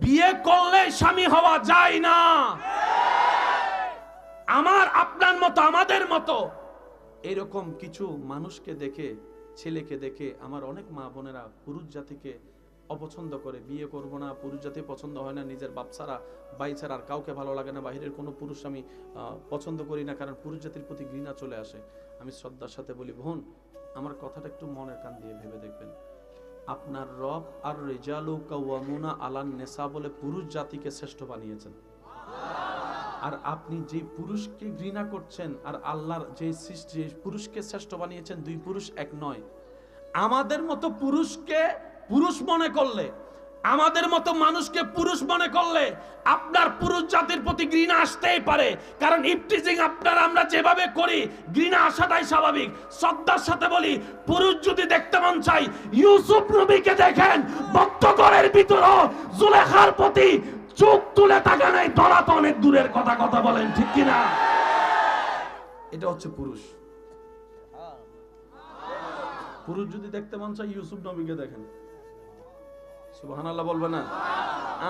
বিয়ে করলে স্বামী হওয়া যায় না। আমার আপনার মতো, আমাদের মতো এরকম কিছু মানুষকে দেখে, ছেলেকে দেখে আমার অনেক মা বোনেরা পুরুষ জাতিকে অপছন্দ করে, বিয়ে করব না, পুরুষ জাতি পছন্দ হয় না, নিজের বাপ ছাড়া ভাই ছাড়া আর কাউকে ভালো লাগে না, বাহিরের কোনো পুরুষ আমি পছন্দ করি না, কারণ পুরুষ জাতির প্রতি ঘৃণা চলে আসে। আমি শ্রদ্ধার সাথে বলি, বোন, আমার কথাটা একটু মনের কান দিয়ে ভেবে দেখবেন। আপনার রব আর রিজালু কাওয়ামুনা আলান নিসা বলে পুরুষ জাতিকে শ্রেষ্ঠ বানিয়েছেন, আর আপনি যে পুরুষকে ঘৃণা করছেন আর আল্লাহর যে সৃষ্টি পুরুষকে শ্রেষ্ঠ বানিয়েছেন, দুই পুরুষ এক নয়। আমাদের মতো পুরুষকে পুরুষ মনে করলে, আমাদের মতো মানুষকে পুরুষ মনে করলে আপনার পুরুষ জাতির প্রতি ঘৃণা আসতেই পারে, কারণ ইফটিজিং আপনারা আমরা যেভাবে করি, ঘৃণা আসাটাই স্বাভাবিক। শ্রদ্ধার সাথে বলি, পুরুষ যদি দেখতে মন চাই, ইউসুফ নবীকে দেখেন, বদ্ধঘরের ভিতরও জুলেখার প্রতি চোখ তুলে তাকা নাই, ধরা তো অনেক দূরের কথা। কথা বলেন ঠিক কিনা? এটা হচ্ছে পুরুষ। পুরুষ যদি দেখতে মন চাই, ইউসুফ নবীকে দেখেন। সুবহানাল্লাহ বলবে না?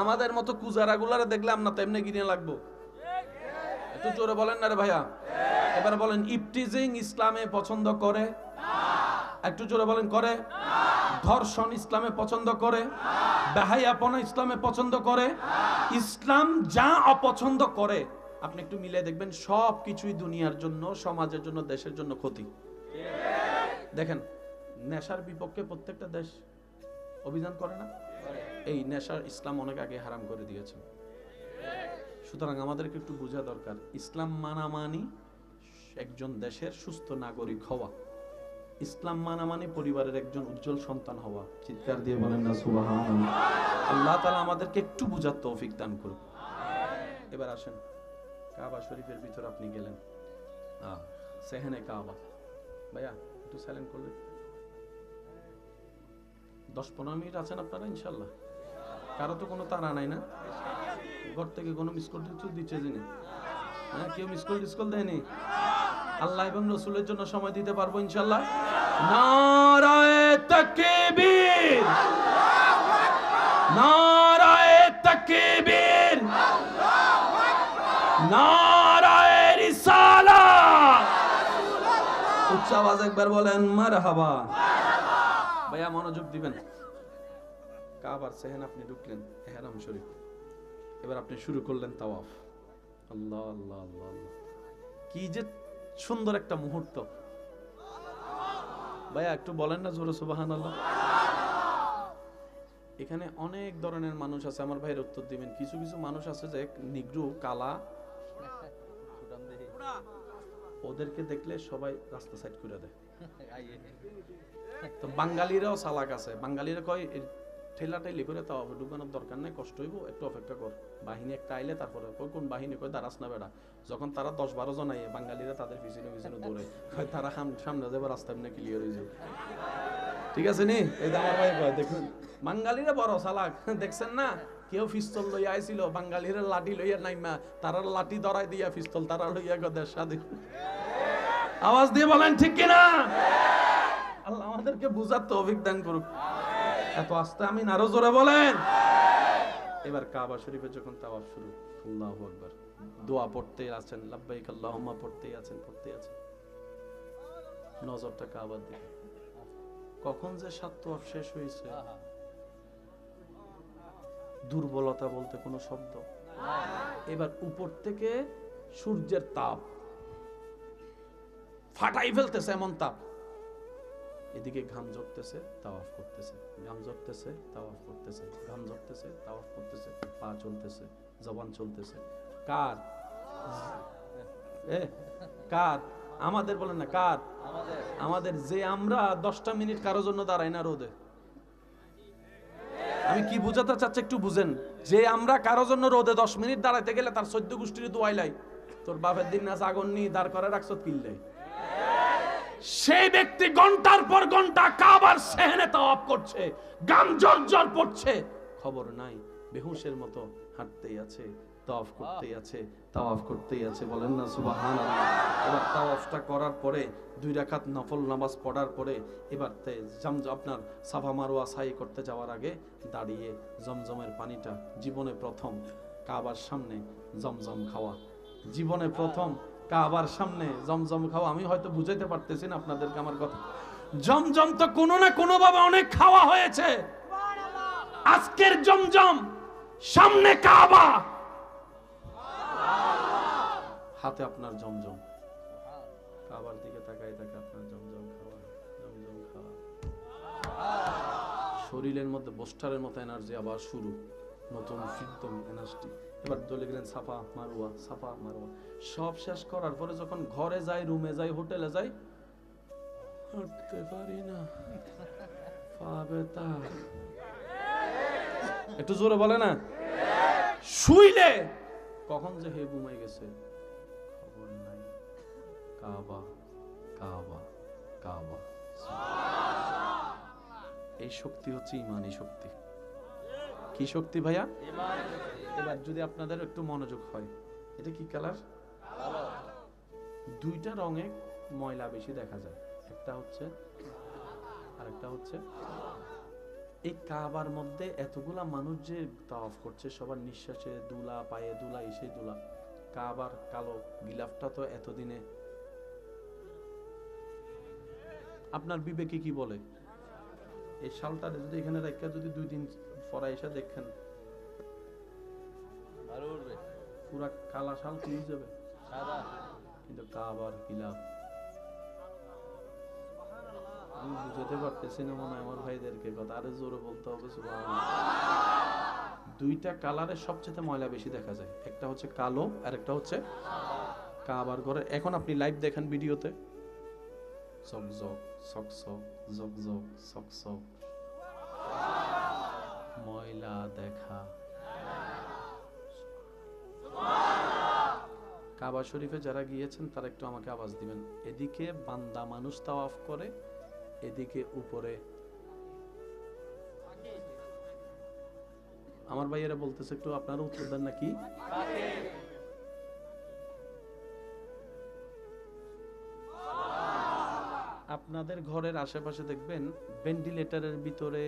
আমাদের মতো কুজারা গুলারে দেখলাম না তেমনি গিনে লাগবো। একটু জোরে বলেন না রে ভাইয়া। এবার বলেন, ইফটিজিং ইসলামে পছন্দ করে? একটু জোরে বলেন, করে? ধর্ষণ ইসলামে পছন্দ করে? বেহায়াপনা ইসলামে পছন্দ করে? ইসলাম যা অপছন্দ করে আপনি একটু মিলে দেখবেন, সব কিছুই দুনিয়ার জন্য, সমাজের জন্য, দেশের জন্য ক্ষতি। দেখেন, নেশার বিপক্ষে প্রত্যেকটা দেশ অভিযান করে না? এই নেশার ইসলাম অনেক আগে হারাম করে দিয়েছে। সুতরাং আমাদেরকে একটু বোঝা দরকার, ইসলাম মানা মানি একজন দেশের সুস্থ নাগরিক হওয়া, ইসলাম মানা মানে পরিবারের একজন উজ্জ্বল সন্তান হওয়া। চিৎকার দিয়ে বলেন না সুবহানাল্লাহ। আল্লাহ তাআলা আমাদেরকে একটু বুঝার তৌফিক দান করুন। এবার আসেন, কাবা শরীফের ভিতর আপনি গেলেন, সেহেনে কাবা। ভাইয়া একটু সাইলেন্ট করলেন। 10-15 মিনিট আছেন আপনারা ইনশাআল্লাহ? কারো তো কোনো তাড়া নাই না? ঘর থেকে কোনো মিসকল দিচ্ছে যিনি? হ্যাঁ, কেউ মিসকল দেয়নি? আল্লাহ এবং রসুলের জন্য সময় দিতে পারবো ইনশাআল্লাহ? নারায়ে তাকবীর, নারায়ে তাকবীর, নারায়ে রিসালাত। উচ্চ আওয়াজ একবার বলেন মারহাবা। ভাইয়া মনোযোগ দিবেন। কাবার সেহেন আপনি ঢুকলেন ইহরাম শরীফ, এবার আপনি শুরু করলেন তাওয়াফ। আল্লাহ আল্লাহ আল্লাহ আল্লাহ, কি যে সুন্দর একটা মুহূর্ত। ভাইয়া একটু বলেন না জোরে সুবহানাল্লাহ। এখানে অনেক ধরনের মানুষ আছে, আমার ভাইয়ের উত্তর দিবেন। কিছু কিছু মানুষ আছে যে নিগ্রু কালা, ওদেরকে দেখলে সবাই রাস্তা সাইড করে দেয়। তো বাঙালিরাও চালাক আছে, বাঙালিরা কয় ঠেলা ঠেলি করে তাও ঢুকানোর দরকার নাই, কষ্ট হইব, একটু অপেক্ষা কর, বাহিনী একটা আইলে তারপরে। কোন বাহিনী? কয় দাঁড়াস না বেড়া। যখন তারা 10-12 জন আইয়ে, বাঙালিরা তাদের পিছনে পিছনে দৌড়ে, কয় তারা সামনে যাবে, রাস্তা এমনি ক্লিয়ার হয়ে যাবে। ঠিক আছে নি? এই যে আমার ভাই কয়, দেখুন বাঙালিরা বড় চালাক, দেখছেন না? কেউ পিস্তল লইয়া আইছিল, বাঙালিরা লাঠি লইয়া নাইমা, তারা লাঠি ধরাই দিয়া পিস্তল তারা লইয়া গদের স্বাধীন। আওয়াজ দিয়ে বলেন ঠিক কিনা? আল্লাহ আমাদেরকে বুঝার তৌফিক দান করুক। এত আস্তে আমিন আরো জোরে বলেন। এবার কাবা শরীফে যখন তাওয়াফ শুরু, আল্লাহু আকবার, দোয়া পড়তেই আছেন, লাব্বাইক আল্লাহুম্মা পড়তেই আছেন। নজরটা কাবার দিকে। কখন যে সাত তাওয়াফ শেষ হয়েছে, দুর্বলতা বলতে কোনো শব্দ। এবার উপর থেকে সূর্যের তাপ ফাটাই ফেলতেছে, এমন তাপ। এদিকে ঘাম ঝরতেছে, তাওয়াফ করতেছে, ঘাম ঝরতেছে, তাওয়াফ করতেছে, ঘাম ঝরতেছে, তাওয়াফ করতেছে, পা চলতেছে, জবান চলতেছে। কার? কার? আমাদের বলেন না, কার? আমাদের। যে আমরা 10টা মিনিট কারোর জন্য দাঁড়াই না রোদে। আমি কি বুঝাতে চাচ্ছি একটু বুঝেন। যে আমরা কারোর জন্য রোদে 10 মিনিট দাঁড়াইতে গেলে তার 14 গোষ্ঠীর দোয়াইলাই, তোর বাপের দিন না আগুন নি দাঁড় করে রাখছত কিল্লাই। সেই ব্যক্তি ঘন্টার পর ঘন্টা কাবার সেহেনে তাওয়াফ করছে, গাম জর্জর পড়ছে, খবর নাই, বেহুশের মতো হাঁটতেই আছে, তাওয়াফ করতেই আছে, তাওয়াফ করতেই আছে। বলেন না সুবহানাল্লাহ। এবার তাওয়াফটা করার পরে 2 রাকাত নফল নামাজ পড়ার পরে এবার আপনার সাফা মারওয়া সাই করতে যাওয়ার আগে দাঁড়িয়ে জমজমের পানিটা, জীবনে প্রথম কাবার সামনে জমজম খাওয়া, জীবনে প্রথম কাবার সামনে জমজম খাওয়া। আমি হয়তো বুঝাইতে পারতেছি না আপনাদেরকে আমার কথা। জমজম তো কোনো না কোনো ভাবে অনেক খাওয়া হয়েছে, আজকের জমজম সামনে কাবা, হাতে আপনার জমজম, কাবার দিকে তাকাই তাকাই আপনার জমজম খাওয়া, জমজম খাওয়া। শরীরের মধ্যে বোস্টারের মতো এনার্জি আবার শুরু, নতুন ফিরতম এনার্জি। এবার চলে গেলেন সাফা মারওয়া, সাফা মারওয়া। সব শেষ করার পরে যখন ঘরে যাই, রুমে যাই, হোটেলে যাই, হাঁটতে পারি না, পা ব্যথা। একটু জোরে বলে না। শুইলে কখন যে হে ঘুমাই গেছে খবর নাই। কাবা কাবা কাবা। এই শক্তি হচ্ছে ইমানি শক্তি। কি শক্তি ভাইয়া? এবার যদি আপনাদের একটু মনোযোগ হয়, এটা কি কালার? দুইটা রঙে ময়লা বেশি দেখা যায়, একটা হচ্ছে আর একটা হচ্ছে। এই কাবার মধ্যে এতগুলা মানুষ যে তাওয়াফ করছে, সবার নিঃশ্বাসে দুলা, পায়ে দুলা, এসে দুলা। কাবার কালো গিলাফটা তো এতদিনে আপনার বিবেকে কি বলে? এই শালটা যদি এখানে রাখা যদি 2 দিন পরে এসে দেখেন, পুরা কালা শাল কি হয়ে যাবে? কিন্তু কাবার গিলাফ আমি বুঝাতে পারতেছি না মনে হয় আমার ভাইদেরকে কথা, আরে জোরে বলতে হবে সুবহানাল্লাহ। দুইটা কালারে সবচেয়ে ময়লা বেশি দেখা যায়, একটা হচ্ছে কালো আর একটা হচ্ছে কাবার ঘরে। এখন আপনি লাইভ দেখেন ভিডিওতে, ঝকঝক সকসক, ঝকঝক সকসক, ময়লা দেখা। কাবা শরীফে যারা গিয়েছেন তারা একটু আমাকে আওয়াজ দিবেন। এদিকে বান্দা মানুষ তাওয়াফ করে, এদিকে উপরে আমার ভাইয়েরা বলতেছে একটু আপনারা উত্তর দেন নাকি? আপনাদের ঘরের আশেপাশে দেখবেন ভেন্টিলেটরের ভিতরে,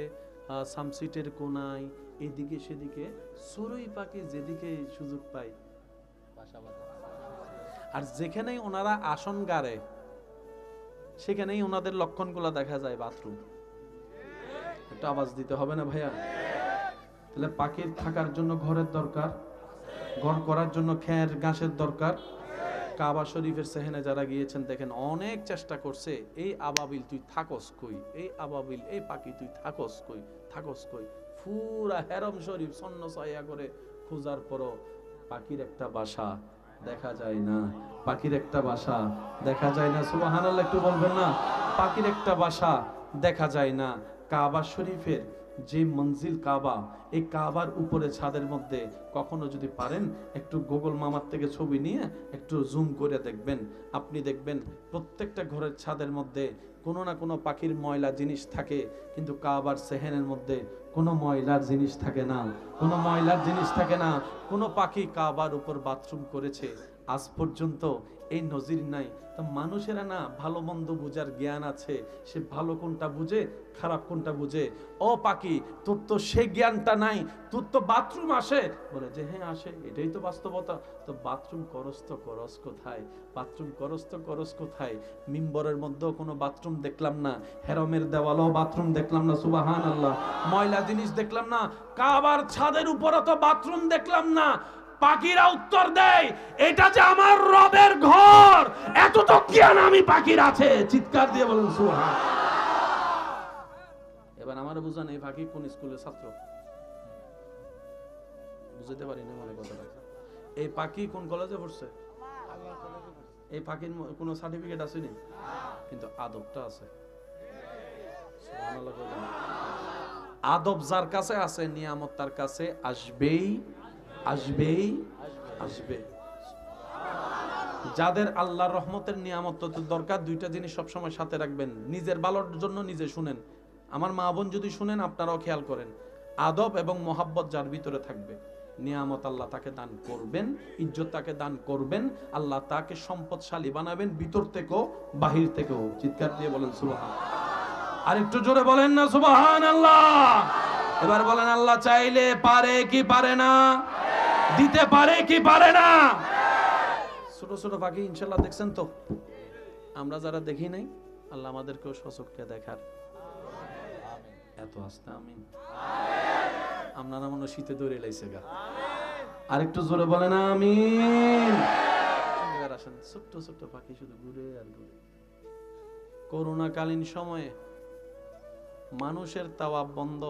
সামসিটের কোনায়, এদিকে সেদিকে চড়ুই পাখি যেদিকে সুযোগ পায়, আর যেখানেই ওনারা আসন গাড়ে সেখানেই ওনাদের লক্ষণগুলো দেখা যায় বাথরুম। একটা আওয়াজ দিতে হবে না ভাইয়া? তাহলে পাখির থাকার জন্য ঘরের দরকার, ঘর করার জন্য খের ঘাসের দরকার। কাবা শরীফের সেহেনে যারা গিয়েছেন দেখেন অনেক চেষ্টা করছে, এই আবাবিল তুই থাকস কই, এই আবাবিল, এই পাখি তুই থাকস কই, থাকস কই। পুরা হেরম শরীফ সন্ন ছায়া করে খোঁজার পরও পাখির একটা বাসা দেখা যায় না, পাখির একটা বাসা দেখা যায় না। সুবহানাল্লাহ একটু বলবেন না? পাখির একটা বাসা দেখা যায় না। কাবা শরীফের যে মঞ্জিল কাবা, এই কাবার উপরে ছাদের মধ্যে কখনো যদি পারেন একটু গুগল মামার থেকে ছবি নিয়ে একটু জুম করে দেখবেন, আপনি দেখবেন প্রত্যেকটা ঘরের ছাদের মধ্যে কোনো না কোনো পাখির ময়লা জিনিস থাকে, কিন্তু কাবার সেহেনের মধ্যে কোনো ময়লার জিনিস থাকে না, কোনো ময়লার জিনিস থাকে না। কোনো পাখি কাবার উপর বাথরুম করেছে আজ পর্যন্ত এই নজির নাই। তো মানুষেরা না ভালো মন্দ বুঝার জ্ঞান আছে, সে ভালো কোনটা বুঝে খারাপ কোনটা বুঝে। ও পাখি, তোর তো সেই জ্ঞানটা নাই, তোর তো বাথরুম আসে, বলে যে হ্যাঁ আসে, এটাই তো বাস্তবতা। তো বাথরুম করস তো করস কোথায়, বাথরুম করস তো করস কোথায়? মিম্বরের মধ্যেও কোনো বাথরুম দেখলাম না, হেরমের দেওয়ালও বাথরুম দেখলাম না, সুবহানাল্লাহ। ময়লা জিনিস দেখলাম না, কাবার ছাদের উপরও তো বাথরুম দেখলাম না। পাখিরা উত্তর দেয়, এটা যে আমার রবের ঘর, এত তো জ্ঞান আমি পাখির আছে। চিৎকার দিয়ে বলেন সুবহান। এবার আমার বুঝান, এই পাখি কোন স্কুলের ছাত্র? বুঝতে পারি না মনে কথাটা। এই পাখি কোন কলেজে পড়ছে? এই পাখির কোনো সার্টিফিকেট আছে নি, কিন্তু আদবটা আছে। সুবহানাল্লাহ। আদব যার কাছে আছে, নিয়ামত তার কাছে আসবেই আসবেই আসবে। যাদের আল্লাহর রহমতের নিয়ামত দরকার, দুইটা জিনিস সবসময় সাথে রাখবেন, নিজের ভালোর জন্য নিজে শুনেন। আমার মা বোন যদি শুনেন, আপনারাও খেয়াল করেন, আদব এবং মোহাব্বত যার ভিতরে থাকবে, নিয়ামত আল্লাহ তাকে দান করবেন, ইজ্জত তাকে দান করবেন, আল্লাহ তাকে সম্পদশালী বানাবেন, ভিতর থেকেও বাহির থেকেও। চিৎকার দিয়ে বলেন সুবহান। আর একটু জোরে বলেন না সুবহানাল্লাহ। এবার বলেন, আল্লাহ চাইলে পারে কি পারে না? দিতে পারে কি পারে না? ছোট ছোট পাখি ইনশাআল্লাহ দেখছেন তো? আমরা যারা দেখি নাই, আল্লাহ আমাদেরকেও সচক্ষে দেখার এত আস্তে আমিন। আপনারা মনে শীতে দৌড়ে লাইছে গা, আর একটু জোরে বলেন আমিন। এবার আসেন, ছোট্ট ছোট্ট পাখি শুধু ঘুরে আর ঘুরে। করোনাকালীন সময়ে মানুষের তাওয়াব বন্ধ,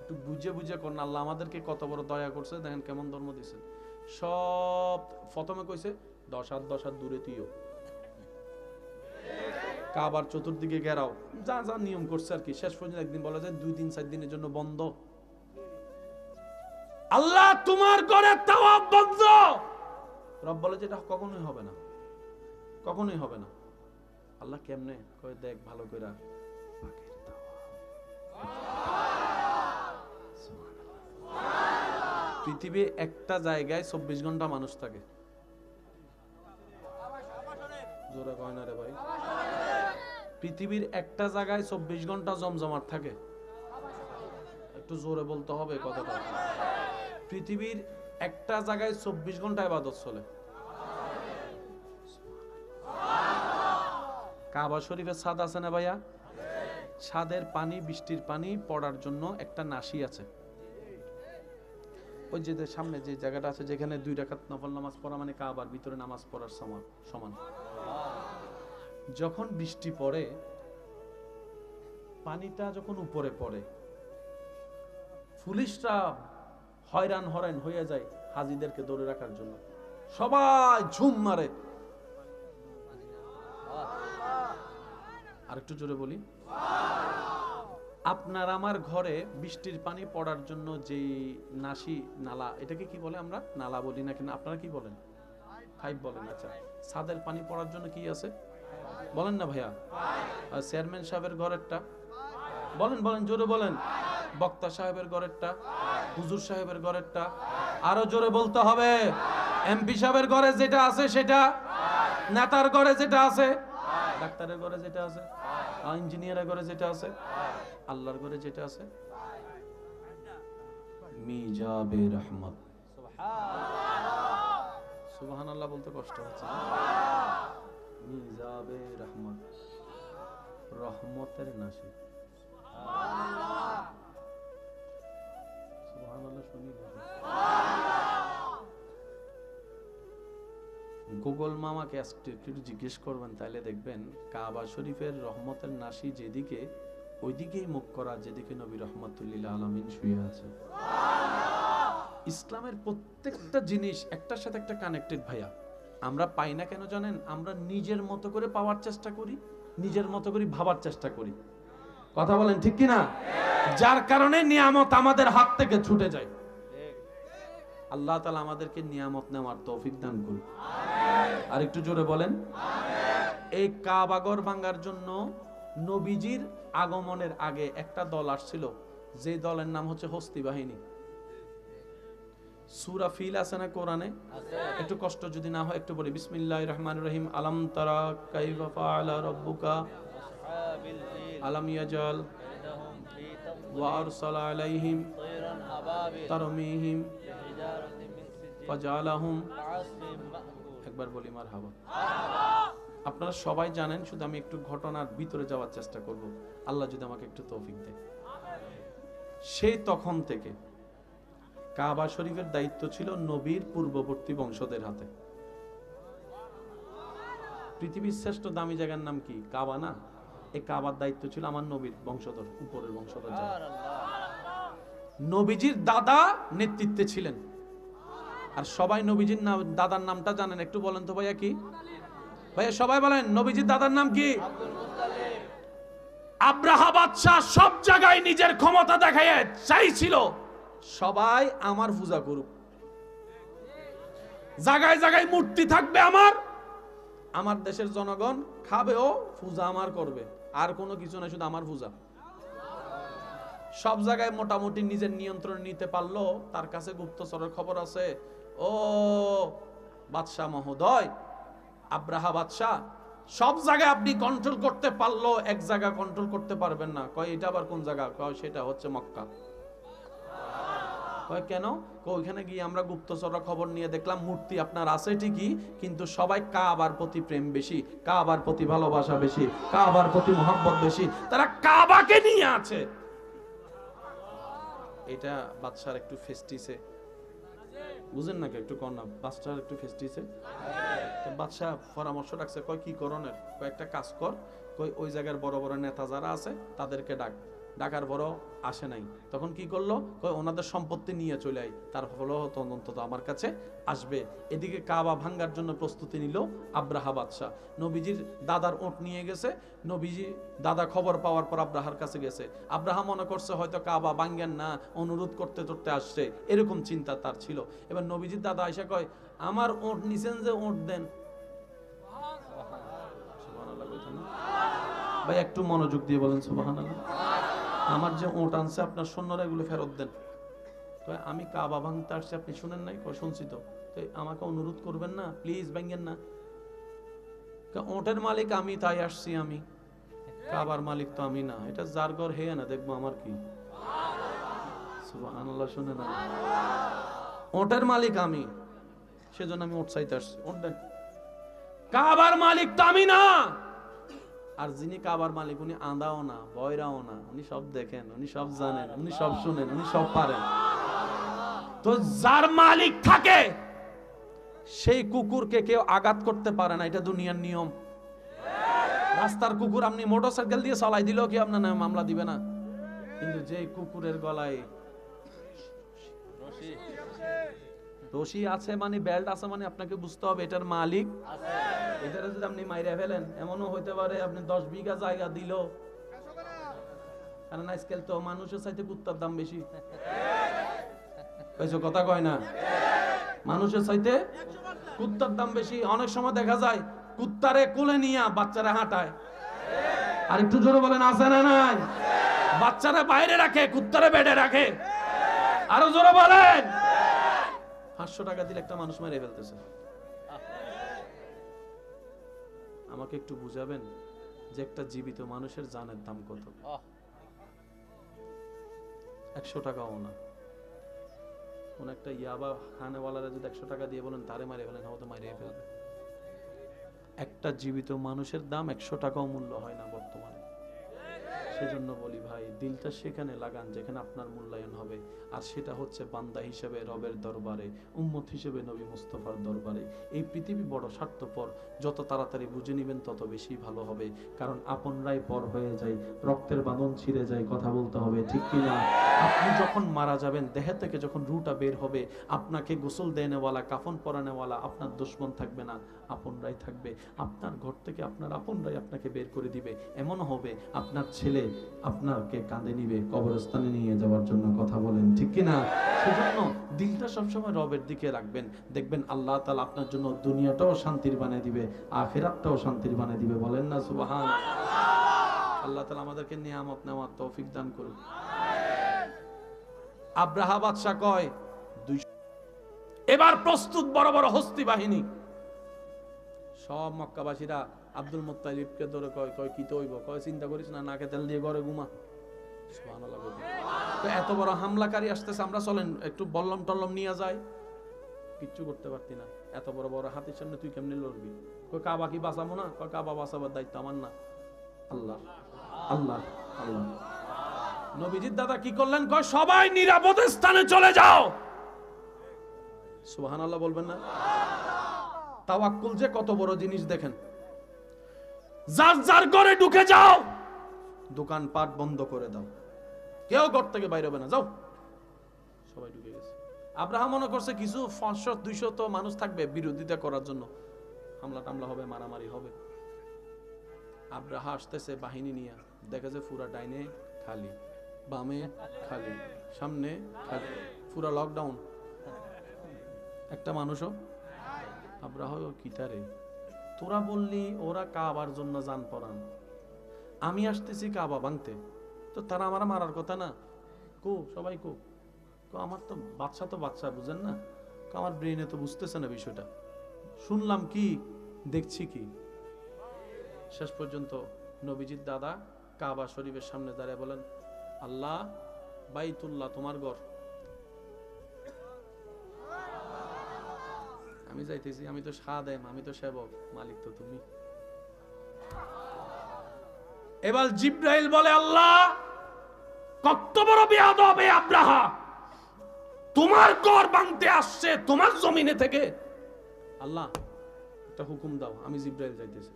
একটু বুঝে বুঝে করেন। আল্লাহ আমাদেরকে কত বড় দয়া করছে, দেখেন কেমন ধর্ম দিয়েছেন। সব প্রথমে কইছে 10 হাত 10 হাত দূরে তুইও, কাবার চতুর্দিকে ঘেরাও, যা যা নিয়ম করছে আর কি। শেষ পর্যন্ত একদিন বলা যায় 2 দিন 4 দিনের জন্য বন্ধ। আল্লাহ তোমার ঘরে তাওয়াব বন্ধ। রব বলে যে এটা কখনোই হবে না, কখনোই হবে না। আল্লাহ কেমনে কয়, দেখ ভালো কইরা, পাখির পৃথিবী একটা জায়গায় 24 ঘন্টা মানুষ থাকে। জোরে কয় না রে ভাই। পৃথিবীর একটা জায়গায় 24 ঘন্টা জমজমাট থাকে। একটু জোরে বলতে হবে কথাটা। পৃথিবীর একটা জায়গায় 24 ঘন্টা ইবাদত চলে। কাবা শরীফের ছাদ আছে না ভাইয়া? ছাদের পানি, বৃষ্টির পানি পড়ার জন্য একটা নাসি আছে। ওই যে সামনে যে জায়গাটা আছে, যেখানে 2 রাকাত নফল নামাজ পড়া মানে কাবার ভিতরে নামাজ পড়ার সমান। যখন বৃষ্টি পড়ে, পানিটা যখন উপরে পড়ে, পুলিশরা হয়রান হরান হয়ে যায় হাজিদেরকে ধরে রাখার জন্য। সবাই ঝুম মারে। আরেকটু জোরে বলি, আপনার আমার ঘরে বৃষ্টির পানি পড়ার জন্য যে নাসি, নালা, এটাকে কি বলে? আমরা নালা বলি না কেন, আপনারা কি বলেন? পাইপ বলেন। আচ্ছা, ছাদের পানি পড়ার জন্য কি আছে বলেন না ভাইয়া? আর চেয়ারম্যান সাহেবের ঘরেরটা বলেন, বলেন জোরে বলেন। বক্তা সাহেবের ঘরেরটা, হুজুর সাহেবের ঘরেরটা, আরো জোরে বলতে হবে। এমপি সাহেবের ঘরে যেটা আছে সেটা, নেতার ঘরে যেটা আছে, ডাক্তারের ঘরে যেটা আছে, ইঞ্জিনিয়ারের ঘরে যেটা আছে, আল্লাহর ঘরে যেটা আছে, মিজাবে রহমত। সুবহানাল্লাহ বলতে কষ্ট হচ্ছে। মিজাবে রহমত, রহমতের নাশি। সুবহানাল্লাহ শুনি না। গুগল মামাকে একটু জিজ্ঞেস করবেন, তাহলে দেখবেন কাবা শরীফের রহমতের নাশি যেদিকে, ওইদিকেই মুখ করা যেদিকে নবী রহমাতুল্লিল আলামিন শুয়ে আছে। ইসলামের প্রত্যেকটা জিনিস একটার সাথে একটা কানেক্টেড ভাইয়া। আমরা পাই না কেন জানেন? আমরা নিজের মতো করে পাওয়ার চেষ্টা করি, নিজের মতো করে ভাবার চেষ্টা করি। কথা বলেন ঠিক কিনা? যার কারণে নিয়ামত আমাদের হাত থেকে ছুটে যায়। আল্লাহ তাআলা আমাদেরকে নিয়ামত নেওয়ার তৌফিক দান করুন। আর একটু জোরে বলেন। এই কাবাগর ভাঙার জন্য নবীজির আগমনের আগে একটা দল আসছিল, যে দলের নাম হচ্ছে হস্তি বাহিনী। সূরা ফিল আছে না কোরআনে? একটু কষ্ট যদি না হয় একটু বলি, বিসমিল্লাহির রহমানির রহিম। আলাম তারা কাইফা ফাআলা রাব্বুকা আলাম ইয়াজাল ওয়া আরসালা আলাইহিম তারমিহিম ফাজালাহুম। একবার বলি মারহাবা। আপনারা সবাই জানেন, শুধু আমি একটু ঘটনার ভিতরে যাওয়ার চেষ্টা করব, আল্লাহ যদি আমাকে একটু তৌফিক দেয়। সেই তখন থেকে কাবা শরীফের দায়িত্ব ছিল নবীর পূর্ববর্তী বংশদের হাতে। পৃথিবীর শ্রেষ্ঠ দামি জায়গার নাম কি? কাবা না? এই কাবার দায়িত্ব ছিল আমার নবীর বংশধর, উপরের বংশধর। নবীজির দাদা নেতৃত্বে ছিলেন। আর সবাই নবীজির দাদার নামটা জানেন? একটু বলেন তো ভাইয়া, কি ভাইয়া? সবাই বলেন নবীজির দাদার নাম কি? আব্রাহা বাদশাহ সব জায়গায় নিজের ক্ষমতা দেখায় চাইছিল সবাই আমার পূজা করুক, জায়গায় জায়গায় মূর্তি থাকবে আমার, আমার দেশের জনগণ খাবেও, পূজা আমার করবে, আর কোনো কিছু না, শুধু আমার পূজা। সব জায়গায় মোটামুটি নিজের নিয়ন্ত্রণ নিতে পারলো। তার কাছে গুপ্তচরের খবর আছে, ও বাদশাহ মহোদয়, আব্রাহা বাদশাহ, সব জায়গায় আপনি কন্ট্রোল করতে পারলো, এক জায়গা কন্ট্রোল করতে পারবেন না। কয় এটা আবার কোন জায়গা? কয় সেটা হচ্ছে মক্কা। কয় কেন? ওইখানে গিয়ে আমরা গুপ্তচররা খবর নিয়ে দেখলাম মূর্তি আপনার আছে ঠিকই, কিন্তু সবাই কাবার প্রতি প্রেম বেশি, কাবার প্রতি ভালোবাসা বেশি, কাবার প্রতি মহব্বত বেশি, তারা কাবাকে নিয়ে আছে। এটা বাদশার একটু ফেস্টিসে, বুঝেন নাকি? একটু কর না, বাদশার একটু ফেস্টিসে। তো বাদশাহ পরামর্শ রাখছে, কয় কি করণের? কয়েকটা কাজ কর, কই ওই জায়গার বড় বড় নেতা যারা আছে তাদেরকে ডাক। ডাকার বড় আসে নাই, তখন কি করলো? কই ওনাদের সম্পত্তি নিয়ে চলে আই, তার ফলে অন্তত আমার কাছে আসবে। এদিকে কাবা ভাঙ্গার জন্য প্রস্তুতি নিল আব্রাহা বাদশাহ। নবীজির দাদার ওট নিয়ে গেছে, নবীজি দাদা খবর পাওয়ার পর আব্রাহার কাছে গেছে। আব্রাহা মনে করছে হয়তো কাবা ভাঙ্গেন না, অনুরোধ করতে করতে আসছে, এরকম চিন্তা তার ছিল। এবার নবীজির দাদা আয়সা কয়, আমার ওট নিছেন যে, ওট দেন। ভাই একটু মনোযোগ দিয়ে বলেন সুবহানাল্লাহ। আমার যে ওট আনছে আপনার সৈন্যরা, এগুলো ফেরত দেন। তো আমি কাবা ভাঙতে আসছি, আপনি শুনেন নাই? শুনছি তো। আমাকে অনুরোধ করবেন না প্লিজ, ভাঙেন না। ওটের মালিক আমি, তাই আসছি আমি, কাবার মালিক তো আমি না। এটা যার ঘর হে না, দেখবো আমার কি। সুবহানাল্লাহ, শুনে না? ওটের মালিক আমি, সেজন্য আমি ওট চাইতে আসছি, ওট দেন। কাবার মালিক তো আমি না। আর যিনি কাবার মালিক, উনি আঁধাও না, বয়রাও না, উনি সব দেখেন, উনি সব জানেন, উনি সব শুনেন, উনি সব পারেন। তো যার মালিক থাকে সেই কুকুরকে কেউ আঘাত করতে পারে না, এটা দুনিয়ার নিয়ম। রাস্তার কুকুর আপনি মোটরসাইকেল দিয়ে চালাই দিলেও কি আপনার নামে মামলা দিবে না? কিন্তু যে কুকুরের গলায় রশি আছে মানে, বেল্ট আছে মানে, আপনাকে বুঝতে হবে এটার মালিক আছে। এটারে যদি আপনি মাইরা ফেলেন, এমনও হইতে পারে আপনি 10 বিঘা জায়গা দিল, কারণ আজকাল তো মানুষের চাইতে কুত্তার দাম বেশি। কথা কয় না? মানুষের চাইতে কুত্তার দাম বেশি। অনেক সময় দেখা যায় কুত্তারে কোলে নিয়ে বাচ্চারা হাঁটায়। আর একটু জোরে বলেন, আছে না নাই? বাচ্চারা বাইরে রাখে, কুত্তারে বেডে রাখে। আরো জোরে বলেন। 500 টাকা দিলে একটা মানুষ মেরে ফেলতেছে। আমাকে একটু বুঝাবেন যে একটা জীবিত মানুষের জানের দাম কত? 100 টাকাও না। কোন একটা ইয়াবা খানেওয়ালারা যদি 100 টাকা দিয়ে বলেন তারে মারিয়ে ফেলেন, হয়তো মারিয়ে ফেলবে। একটা জীবিত মানুষের দাম 100 টাকাও মূল্য হয় না বর্তমানে। সেজন্য বলি ভাই, দিলটা সেখানে লাগান যেখানে আপনার মূল্যায়ন হবে, আর সেটা হচ্ছে বান্দা হিসেবে রবের দরবারে, উম্মত হিসেবে নবী মুস্তাফার দরবারে। এই পৃথিবী বড় স্বার্থপর, যত তাড়াতাড়ি বুঝে নেবেন তত বেশি ভালো হবে। কারণ আপনরাই পর হয়ে যায়, রক্তের বাঁধন ছিঁড়ে যায়, কথা বলতে হবে ঠিক কিনা? আপনি যখন মারা যাবেন, দেহ থেকে যখন রুটা বের হবে, আপনাকে গোসল দেনেওয়ালা, কাফন পরানেওয়ালা আপনার দুশমন থাকবে না, আপনরাই থাকবে। আপনার ঘর থেকে আপনার আপনরাই আপনাকে বের করে দিবে। এমন হবে আপনার ছেলে আপনাকে কাঁধে নিবে কবরস্থানে নিয়ে যাওয়ার জন্য, কথা বলেন ঠিক কিনা? সেজন্য দিলটা সবসময় রবের দিকে রাখবেন, দেখবেন আল্লাহ তাআলা আপনার জন্য দুনিয়াটাও শান্তির বানিয়ে দিবে, আখিরাতটাও শান্তির বানিয়ে দিবে। বলেন না সুবহানাল্লাহ। আল্লাহ তাআলা আমাদেরকে নিয়ামত নেওয়ার তৌফিক দান করুন। আব্রাহা বাদশা কয় 200। এবার প্রস্তুত বড় বড় হস্তি বাহিনী। সব মক্কাবাসীরা আব্দুল মুত্তালিবকে ধরে কয় কয় কি তো হইব? কয় চিন্তা করিস না, নাকে তেল দিয়ে ঘরে ঘুমা। সুবহানাল্লাহ। তো এত বড় হামলাকারী আসতেছে, আমরা চলেন একটু বল্লম টল্লম নিয়ে যাই। কিচ্ছু করতে পারতি না, এত বড় বড় হাতির সামনে তুই কেমনে লড়বি? কয় কাবা কি বাঁচাবো না? কয় কাবা বাঁচাবার দায়িত্ব আমার না, আল্লাহ আল্লাহ আল্লাহ। নবীজির দাদা কি করলেন? কয় সবাই নিরাপদ স্থানে চলে যাও। সুবহানাল্লাহ বলবেন না? তাওয়াক্কুল যে কত বড় জিনিস দেখেন। যার যার ঘরে ঢুকে যাও, দোকান পাট বন্ধ করে দাও, কেউ ঘর থেকে বাইরে হবে না, যাও। সবাই ঢুকে গেছে। আব্রাহাম মনে করছে কিছু 500-200 তো মানুষ থাকবে বিরোধিতা করার জন্য, হামলা টামলা হবে, মারামারি হবে। আব্রাহা আসতেছে বাহিনী নিয়ে, দেখে যে পুরা ডাইনে খালি, বামে খালি, সামনে খালি, পুরা লকডাউন, একটা মানুষও। আব্রাহা কিতারে, তোরা বললি ওরা কাবার জন্য জান পরান, আমি আসতেছি কাবা ভাঙতে, তো তারা আমার মারার কথা না? কো সবাই কো, আমার তো বাচ্চা বুঝেন না, আমার ব্রেনে তো বুঝতেছে না বিষয়টা, শুনলাম কি দেখছি কি। শেষ পর্যন্ত নবীজির দাদা কাবা শরীফের সামনে দাঁড়িয়ে বলেন, আল্লাহ বাইতুল্লাহ তোমার ঘর, আমি যাইতেছি, আমি তো খাদেম, আমি তো সেবক, মালিক তো তুমি। এবার জিব্রাইল বলে, আল্লাহ কত বড় বেয়াদব এই আব্রাহা, তোমার ঘর ভাঙতে আসছে তোমার জমিনে থেকে। আল্লাহ একটা হুকুম দাও, আমি জিব্রাইল যাইতেছি।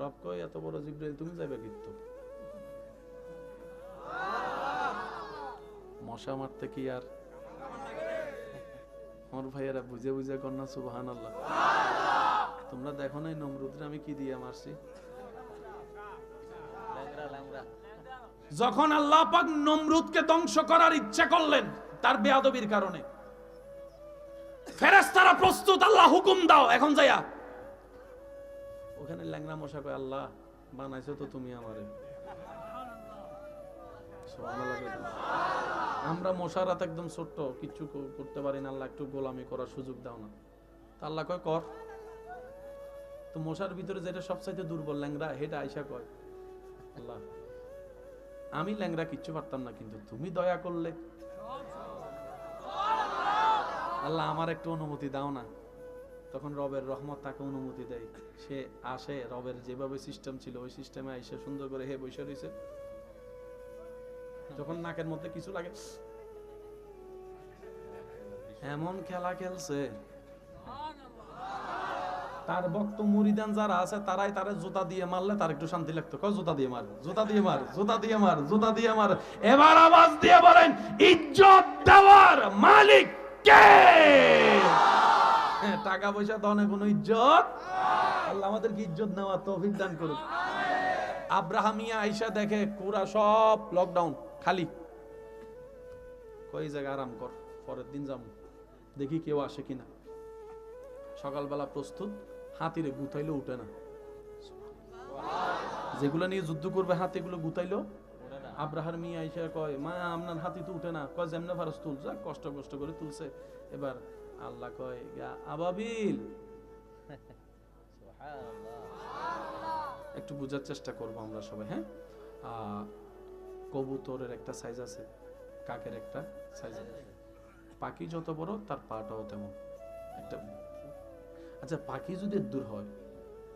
রব কয়, এত বড় জিব্রাইল তুমি যাইবে কিন্তু? মশা মারতে কি আর আমার ভাইয়েরা বুঝে বুঝে কন্যা সুবহানাল্লাহ। তোমরা দেখো নাই নমরুদরে আমি কি দিয়ে মারছি? যখন আল্লাহ পাক নমরুদকে ধ্বংস করার ইচ্ছা করলেন তার বেয়াদবির কারণে, ফেরেশতারা প্রস্তুত, আল্লাহ হুকুম দাও এখন যাইয়া। ওখানে ল্যাংড়া মশা কয়, আল্লাহ বানাইছো তো তুমি আমারে। আমরা মশারাত একদম ছোট্ট, কিচ্ছু করতে পারি না, আল্লাহ একটু গোলামি করার সুযোগ দাও না। আল্লাহ কয় কর। তো মশার ভিতরে যেটা সবচাইতে দুর্বল ল্যাংড়া, হেটা আইসা কয়, আল্লাহ আমি ল্যাংড়া কিচ্ছু পারতাম না, কিন্তু তুমি দয়া করলে আল্লাহ আমার একটু অনুমতি দাও না। তখন রবের রহমত তাকে অনুমতি দেয়, সে আসে, রবের যেভাবে সিস্টেম ছিল ওই সিস্টেমে আইসে সুন্দর করে হে বসে রয়েছে। যখন নাকের মধ্যে কিছু লাগে, এমন খেলা খেলছে, তার ভক্ত মুরিদান যারা আছে তারাই তারে জুতা দিয়ে মারলে তার একটু শান্তি লাগতো। কয় জুতা দিয়ে মার, জুতা দিয়ে মার, জুতা দিয়ে মার, জুতা দিয়ে মার। এবার আওয়াজ দিয়ে বলেন, ইজ্জত দেওয়ার মালিক কে? টাকা পয়সা দনে কোনো ইজ্জত? আল্লাহ আমাদেরকে ইজ্জত নেওয়ার তৌফিক দান করুক। আব্রাহামিয়া আইসা দেখে পুরা সব লকডাউন খালি, কই জায়গা আরাম কর, পরের দিন যাবো, দেখি কেউ আসে কিনা। সকালবেলা প্রস্তুত, হাতিরে গুতাইলেও উঠে না। যেগুলো নিয়ে যুদ্ধ করবে হাতিগুলো গুতাইলেও আব্রাহার মিয়া আইসা কয়, মা আপনার হাতি তো উঠে না। কয় যেমনে ফারস তুল, যা কষ্ট করে তুলছে। এবার আল্লাহ কয় ইয়া আবাবিল, একটু বোঝার চেষ্টা করবো আমরা সবাই, হ্যাঁ। কবুতরের একটা সাইজ আছে, কাকের একটা সাইজ আছে, পাখি যত বড় তার পাটাও তেমন একটা। আচ্ছা পাখি যদি দূর হয়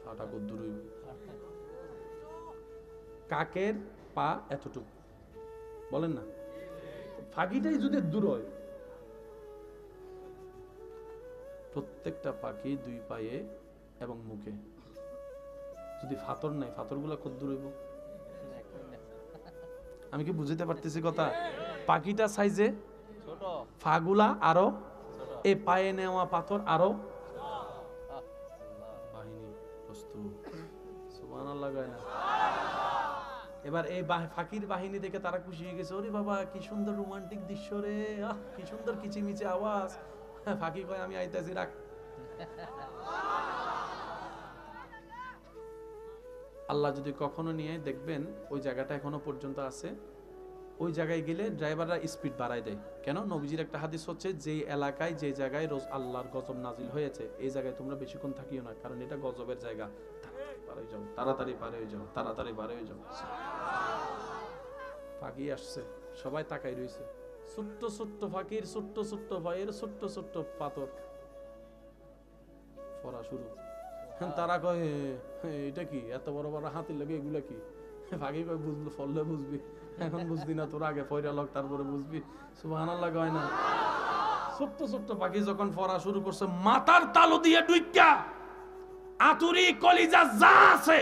পাটা কত দূর হইব? কাকের পা এতটুকু, বলেন না, পাখিটাই যদি দূর হয়, প্রত্যেকটা পাখি দুই পায়ে এবং মুখে, যদি ফাতর নাই ফাতরগুলা কত দূর হইব? আমি কি বুঝতে পারতেছি কথা? পাখিটা সাইজে ছোট, ফাগুলা আরো, এই পায়ে নেওয়া পাথর আরো। বাহিনী প্রস্তুত, সুবহানাল্লাহ গায় না। এবার এই ফাঁকির বাহিনী দেখে তারা খুশি হয়ে গেছে, ওরে বাবা কি সুন্দর রোমান্টিক দৃশ্য রে, কি সুন্দর কিচিমিচি আওয়াজ। ফাঁকি কয় আমি আইতাছি, রাখ। আল্লাহ যদি কখনো নিয়ে দেখবেন ওই জায়গাটা এখনো পর্যন্ত আছে, ওই জায়গায় গেলে ড্রাইভাররা স্পিড বাড়ায় দেয়। কেন? নবীজির একটা হাদিস হচ্ছে, যে এলাকায় যে জায়গায় রোজ আল্লাহর গজব নাজিল হয়েছে এই জায়গায় তোমরা বেশিক্ষণ থাকিও না, কারণ এটা গজবের জায়গা, তাড়াতাড়ি পার হয়ে যাও, তাড়াতাড়ি পার হয়ে যাও। ফাঁকি আসছে, সবাই তাকাই রয়েছে, ছোট্ট ছোট্ট ফাঁকির, ছোট্ট ছোট্ট ভয়ের, ছোট্ট ছোট্ট পাথর পড়া শুরু। তারা কয় এটা কি, এত বড় বড় হাতির লাগে, এগুলা কি? ফাঁকি কয় বুঝলো, ফললে বুঝবি, এখন বুঝবি না, তোর আগে পয়রা লোক তারপরে বুঝবি। সুবহানাল্লাহ কয় না। ছোট্ট ছোট্ট পাখি যখন পড়া শুরু করছে, মাথার তালু দিয়ে ডুইকা আতুরি কলিজা যা আছে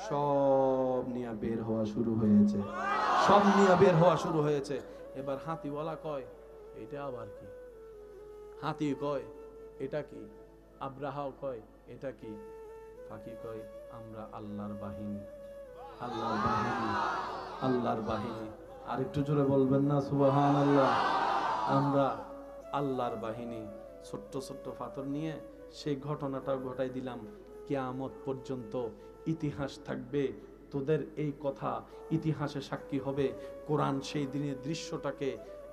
সব নিয়ে বের হওয়া শুরু হয়েছে, সব নিয়ে বের হওয়া শুরু হয়েছে। এবার হাতিওয়ালা কয় এটা আবার কি? হাতি কয় এটা কি? আব্রাহাও কয় এটা কি? ফাঁকি কয় আমরা আল্লাহর বাহিনী, আল্লাহর বাহিনী, আল্লাহর বাহিনী। আর একটু জোরে বলবেন না সুবহানাল্লাহ? আমরা আল্লাহর বাহিনী। ছোট্ট ছোট্ট পাথর নিয়ে সেই ঘটনাটা ঘটাই দিলাম। কিয়ামত পর্যন্ত ইতিহাস থাকবে, তোদের এই কথা ইতিহাসে সাক্ষী হবে। কোরআন সেই দিনের দৃশ্যটাকে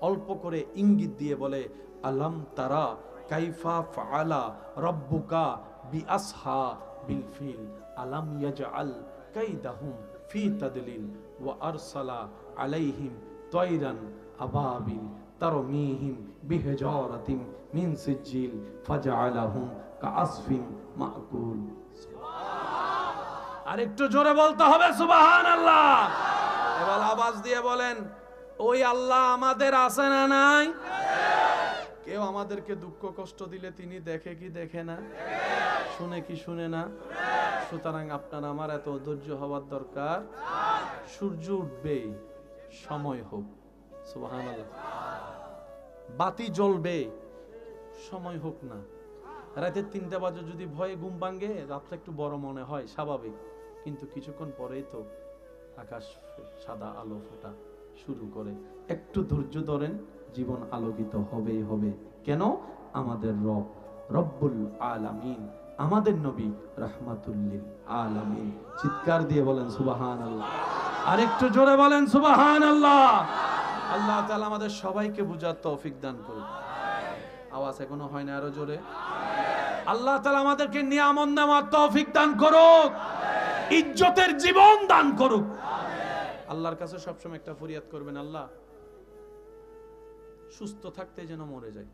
অল্প করে ইঙ্গিত দিয়ে বলে, আলাম তারা কাইফা ফাআলা রাব্বুকা বিআসহাবিল ফিল আলাম ইয়াজআল কাইদাহুম ফি তাদলিল ওয়া আরসালা আলাইহিম তায়রান আবাবিল তারমিহিম বিহিজারাতিন মিন সিজিল ফাজআলাহুম কাআসফিন মাকুল। আর একটু জোরে বলতে হবে সুবহানাল্লাহ। এবার আওয়াজ দিয়ে বলেন, ওই আল্লাহ আমাদের আছে না নাই? কেউ আমাদেরকে দুঃখ কষ্ট দিলে তিনি দেখে কি দেখে না? শুনে কি শুনে না? সুতরাং আপনার আমার এত ধৈর্য হওয়ার দরকার। সূর্য উঠবে, সময় হোক, সুবহানাল্লাহ। বাতি জ্বলবে, সময় হোক না। রাতে 3টা বাজে যদি ভয়ে ঘুম ভাঙে, রাতটা একটু বড় মনে হয়, স্বাভাবিক, কিন্তু কিছুক্ষণ পরেই তো আকাশ সাদা আলো ফোটা শুরু করে। একটু ধৈর্য ধরেন, জীবন আলোকিত হবেই হবে। কেন? আমাদের রব রব্বুল আলামিন, আমাদের নবী রাহমাতুল লিল আলামিন। চিৎকার দিয়ে বলেন সুবহানাল্লাহ। আর একটু জোরে বলেন সুবহানাল্লাহ। আল্লাহ তাআলা আমাদের সবাইকে বুঝার তৌফিক দান করুন। আওয়াজ এখনো হয় না, আরো জোরে। আল্লাহ তাআলা আমাদেরকে নিয়ামত নেওয়ার তৌফিক দান করুক, ইজ্জতের জীবন দান করুক। আল্লাহর কাছে সবসময় একটা ফরিয়াদ করবেন, আল্লাহ সুস্থ থাকতে যেন মরে যায়।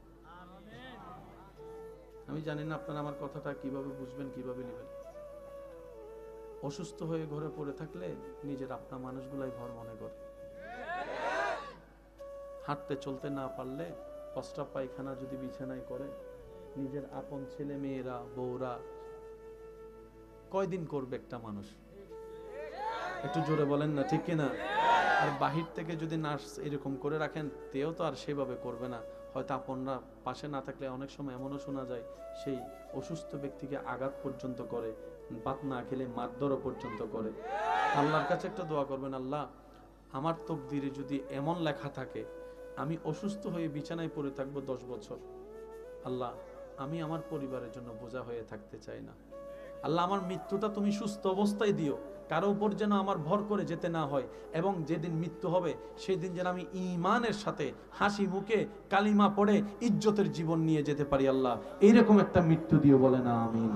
আমি জানি না আপনারা আমার কথাটা কিভাবে বুঝবেন, কিভাবে নেবেন। অসুস্থ হয়ে ঘরে পড়ে থাকলে নিজের আপনা মানুষগুলাই ভর মনে করে। হাঁটতে চলতে না পারলে, প্রস্রাব পায়খানা যদি বিছানায় করে, নিজের আপন ছেলে মেয়েরা বউরা কয়দিন করবে একটা মানুষ? একটু জোরে বলেন না, ঠিক কিনা? আর বাহির থেকে যদি নার্স এরকম করে রাখেন, তেও তো আর সেভাবে করবে না। হয়তো আপনরা পাশে না থাকলে অনেক সময় এমনও শোনা যায়, সেই অসুস্থ ব্যক্তিকে আঘাত পর্যন্ত করে, ভাত না খেলে মারধরও পর্যন্ত করে। আল্লাহর কাছে একটা দোয়া করবেন, আল্লাহ আমার তকদিরে যদি এমন লেখা থাকে আমি অসুস্থ হয়ে বিছানায় পড়ে থাকবো 10 বছর, আল্লাহ আমি আমার পরিবারের জন্য বোঝা হয়ে থাকতে চাই না। আল্লাহ আমার মৃত্যুটা তুমি সুস্থ অবস্থায় দিও, কারো উপর যেন আমার ভর করে যেতে না হয়, এবং যেদিন মৃত্যু হবে সেই দিন যেন আমি ঈমানের সাথে হাসি মুখে কালিমা পড়ে ইজ্জতের জীবন নিয়ে যেতে পারি। আল্লাহ এইরকম একটা মৃত্যু দিও, বলে না আমিন।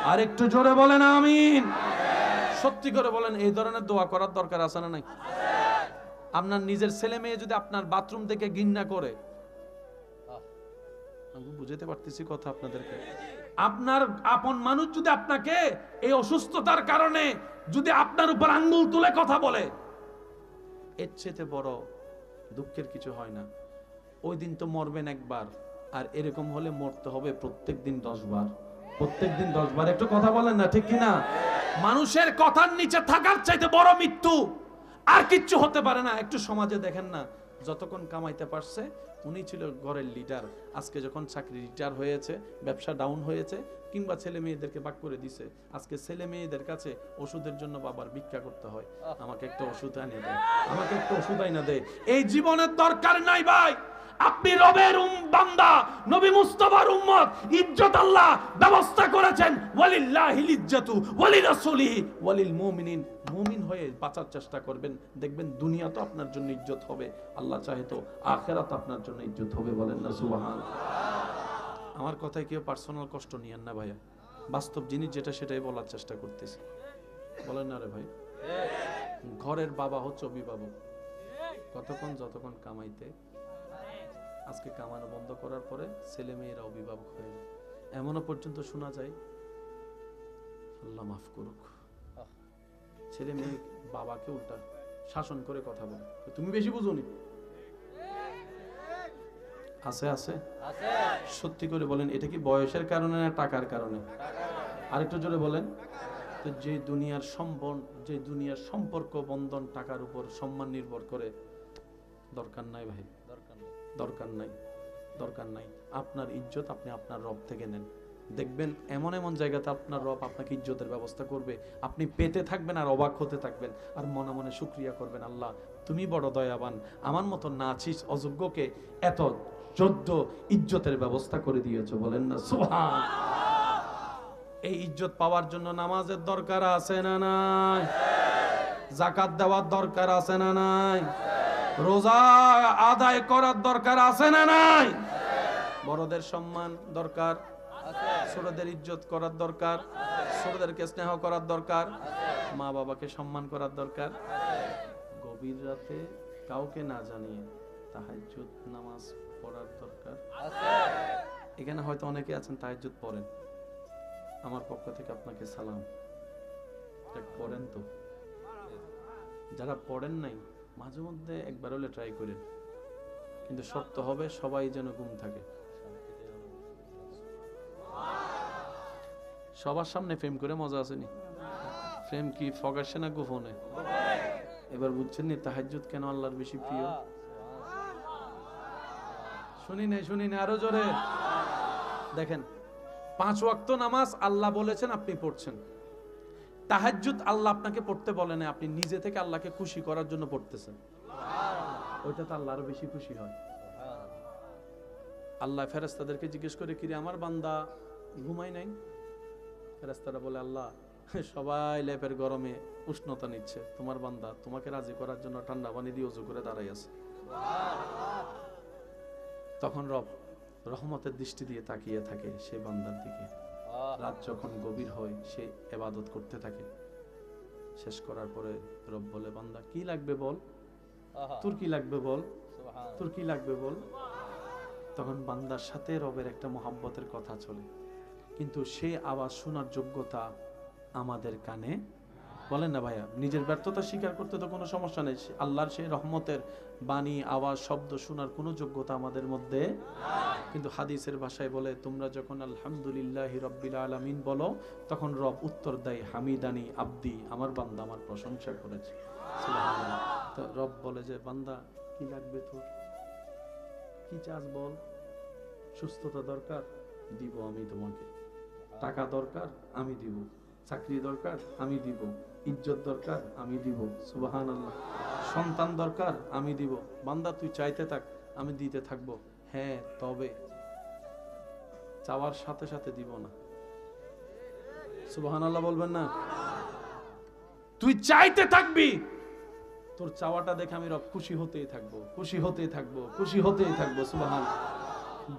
আর একটু জোরে বলে না আমিন। সত্যি করে বলেন, এই ধরনের দোয়া করার দরকার আছে না নাই? আপনার নিজের ছেলে মেয়ে যদি আপনার বাথরুম থেকে ঘৃণা করে, আমি বুঝাতে পারতেছি কথা আপনাদেরকে, আপনার আপন মানুষ যদি আপনাকে এই অসুস্থতার কারণে যদি আপনার উপর আঙ্গুল তুলে কথা বলে, এর চেয়ে বড় দুঃখের কিছু হয় না। ওই দিন তো মরবেন একবার, আর এরকম হলে মরতে হবে প্রত্যেকদিন 10 বার, প্রত্যেকদিন 10 বার। একটু কথা বলেন না, ঠিক কিনা? মানুষের কথার নিচে থাকার চাইতে বড় মৃত্যু আর কিচ্ছু হতে পারে না। একটু সমাজে দেখেন না, যতক্ষণ কামাইতে পারছে উনি ছিল ঘরের লিডার, আজকে যখন চাকরি রিটায়ার হয়েছে, ব্যবসা ডাউন হয়েছে, কিংবা ছেলে মেয়েদেরকে বাক করে দিছে, আজকে ছেলে মেয়েদের কাছে ওষুধের জন্য বাবার ভিক্ষা করতে হয়, আমাকে একটা ওষুধ আনিয়ে দেয়, আমাকে একটা ওষুধ আইনা দেয়। এই জীবনের দরকার নাই ভাই। আপনি রবের বান্দা, নবী মুস্তাফার উম্মত, ইজ্জত আল্লাহ ব্যবস্থা করেছেন। ওয়ালিল্লাহিল ইজ্জাতু ওয়ালিরাসূলিহি ওয়ালিল মুমিনিন। মুমিন হয়ে বাঁচার চেষ্টা করবেন, দেখবেন দুনিয়া তো আপনার জন্য ইজ্জত হবে, আল্লাহ চাহে তো আখিরাত আপনার জন্য ইজ্জত হবে। বলেন না সুবহানাল্লাহ। আমার কথায় কেউ পার্সোনাল কষ্ট নিয়েন না ভাইয়া, বাস্তব জিনিস যেটা সেটাই বলার চেষ্টা করতেছি। বলেন না রে ভাই। ঘরের বাবা হচ্ছে অভিভাবক, কতক্ষণ যতক্ষণ কামাইতে, আজকে কামানো বন্ধ করার পরে ছেলে মেয়েরা অভিভাবক হয়ে যায়। এমনও পর্যন্ত শোনা যায়, আল্লাহ মাফ করুক, ছেলে মেয়ে বাবাকে উল্টা শাসন করে কথা বলে, তুমি বেশি বুঝোনি। আছে আছে সত্যি করে বলেন, এটা কি বয়সের কারণে না টাকার কারণে? আরেকটু জোরে বলেন। তো যে দুনিয়ার সম্পর্ক বন্ধন টাকার উপর সম্মান নির্ভর করে, দরকার নাই ভাই, দরকার নাই, দরকার নাই। আপনার ইজ্জত আপনি আপনার রব থেকে নেন, দেখবেন এমন এমন জায়গাতে আপনার রব আপনাকে ইজ্জতের ব্যবস্থা করবে, আপনি পেতে থাকবেন আর অবাক হতে থাকবেন, আর মনে মনে শুকরিয়া করবেন, আল্লাহ তুমি বড় দয়াবান, আমার মতো নাচিস অযোগ্যকে এত যোগ্য ইজ্জতের ব্যবস্থা করে দিয়েছো। বলেন না সুবহান। এই ইজ্জত পাওয়ার জন্য নামাজের দরকার আছে না নাই? যাকাত দেওয়ার দরকার আছে না নাই? রোজা আদায় করার দরকার আছে না নাই? বড়দের সম্মান দরকার, ছোটদের ইজ্জত করার দরকার, ছোটদেরকে স্নেহ করার দরকার, মা বাবাকে সম্মান করার দরকার। গভীর রাতে কাউকে না জানিয়ে তাহাজ্জুদ নামাজ পড়ার দরকার। এখানে হয়তো অনেকে আছেন তাহাজ্জুদ পড়েন, আমার পক্ষ থেকে আপনাকে সালাম, পড়েন তো। যারা পড়েন নাই মাঝে মধ্যে একবার হলে ট্রাই করেন, কিন্তু শর্ত হবে সবাই যেন ঘুম থাকে। সবার সামনে প্রেম করে মজা আসেনি? প্রেম কি ফগাসে না গোপনে? এবার বুঝছেন নি তাহাজ্জুদ কেন আল্লাহর বেশি প্রিয়? শুনি নাই আরো জোরে দেখেন। 5 ওয়াক্ত নামাজ আল্লাহ বলেছেন, আপনি পড়ছেন। তাহাজ্জুদ আল্লাহ আপনাকে পড়তে বলে না, আপনি নিজে থেকে আল্লাহকে খুশি করার জন্য পড়তেছেন। ওইটা তো আল্লাহ আরো বেশি খুশি হয়। আল্লাহ ফেরেশতাদেরকে জিজ্ঞেস করে, কিরে আমার বান্দা ঘুমাই নাই? ফেরেশতারা বলে, আল্লাহ সবাই লেপের গরমে উষ্ণতা নিচ্ছে, তোমার বান্দা তোমাকে রাজি করার জন্য ঠান্ডা পানি দিয়ে ওযু করে দাঁড়াই আছে। তখন রব রহমতের দৃষ্টি দিয়ে তাকিয়ে থাকে সে বান্দার দিকে। রাত যখন গভীর হয় সে ইবাদত করতে থাকে। শেষ করার পরে রব বলে, বান্দা কি লাগবে বল, তোর কি লাগবে বল, তোর কি লাগবে বল। তখন বান্দার সাথে রবের একটা মহব্বতের কথা চলে, কিন্তু সে আওয়াজ শোনার যোগ্যতা আমাদের কানে। বলেন না ভাইয়া, নিজের ব্যর্থতা স্বীকার করতে তো কোনো সমস্যা নেই, আল্লাহর সেই রহমতের বাণী আওয়াজ শব্দ শোনার কোনো যোগ্যতা আমাদের মধ্যে। কিন্তু হাদিসের ভাষায় বলে, তোমরা যখন আলহামদুলিল্লাহি রাব্বিল আলামিন বলো, তখন রব উত্তর দেয়, হামিদানি আব্দি, আমার বান্দা আমার প্রশংসা করেছে। সুবহানাল্লাহ। তো রব বলে যে, বান্দা কি লাগবে তোর, কি চাস বল। সুস্থতা দরকার, দিব আমি তোমাকে। টাকা দরকার, আমি দিব। চাকরি দরকার, আমি দিব। ইজ্জত দরকার, আমি দিব। সুবহানাল্লাহ। সন্তান দরকার, আমি দিব। বান্দা তুই চাইতে থাক, আমি দিতে থাকবো। হ্যাঁ, তবে চাওয়ার সাথে সাথে দিব না। সুবহানাল্লাহ বলবেন না? তুই চাইতে থাকবি, তোর চাওয়াটা দেখে আমি রব খুশি হতেই থাকবো, খুশি হতেই থাকবো, খুশি হতেই থাকবো। সুবহানাল্লাহ।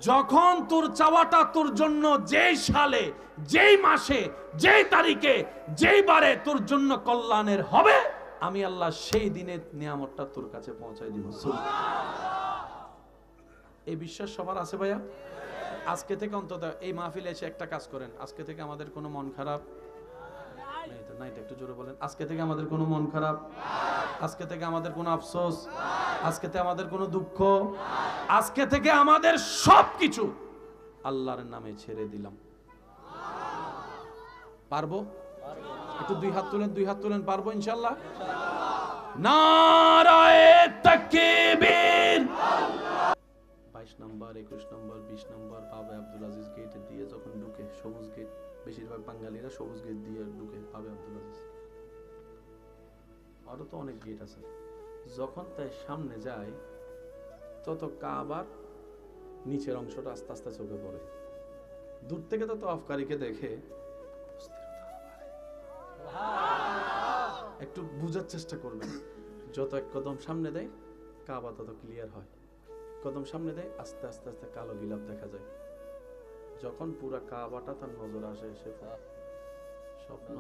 যখন তোর চাওয়াটা তোর জন্য যেই সালে, যেই মাসে, যেই তারিখে, যেই বারে তোর জন্য কল্যাণের হবে, আমি আল্লাহ সেই দিনের নিয়ামতটা তোর কাছে পৌঁছাই দিব। এই বিশ্বাস সবার আছে ভাইয়া? আজকে থেকে অন্তত এই মাহফিলে এসে একটা কাজ করেন, আজকে থেকে আমাদের কোনো মন খারাপ নাই, একটু জোরে বলেন। আজকে থেকে আমাদের কোনো মন খারাপ, আজকে থেকে আমাদের কোনো আফসোস, আজকে থেকে আমাদের কোনো দুঃখ, আজকে থেকে আমাদের সবকিছু আল্লাহর নামে ছেড়ে দিলাম। পারবো? একটু দুই হাত তুলেন, দুই হাত তুলেন। পারবো ইনশাআল্লাহ? নারায়ে তাকবীর। 22 নম্বর, 21 নম্বর, 20 নম্বর পাবে আব্দুল আজিজ গেটে দিয়ে যখন ঢুকে, সবুজ গেট, বেশিরভাগ বাঙালিরা সবুজ গেট দিয়ে ঢুকে পাবে আব্দুল আজিজ। আরো তো অনেক গেট আছে। যখন তাই সামনে যায় তত কাবার নিচের অংশটা আস্তে আস্তে চোখে পড়ে। দূর থেকে তো তওয়াফকারীকে দেখে একটু বুঝার চেষ্টা করবেন। যত এক কদম সামনে দেয় কাবা তত ক্লিয়ার হয়, কদম সামনে দেয় আস্তে আস্তে আস্তে কালো গিলাপ দেখা যায়। যখন পুরা কাবাটা তার নজর আসে, সে স্বপ্ন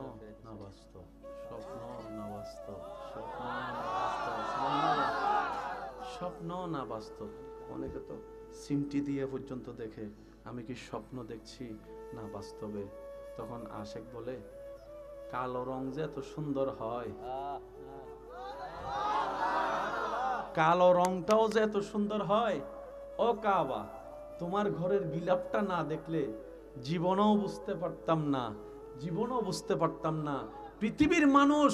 না বাস্তব, স্বপ্ন না বাস্তব, স্বপ্ন না বাস্তব, স্বপ্ন না বাস্তব। অনেকে তো সিমটি দিয়ে পর্যন্ত দেখে আমি কি স্বপ্ন দেখছি না বাস্তবে। তখন আশেক বলে, কালো রং যে এত সুন্দর হয়, কালো রংটাও যে এত সুন্দর হয়, ও কাবা, তোমার ঘরের গিলাপটা না দেখলে জীবনেও বুঝতে পারতাম না, জীবনেও বুঝতে পারতাম না। পৃথিবীর মানুষ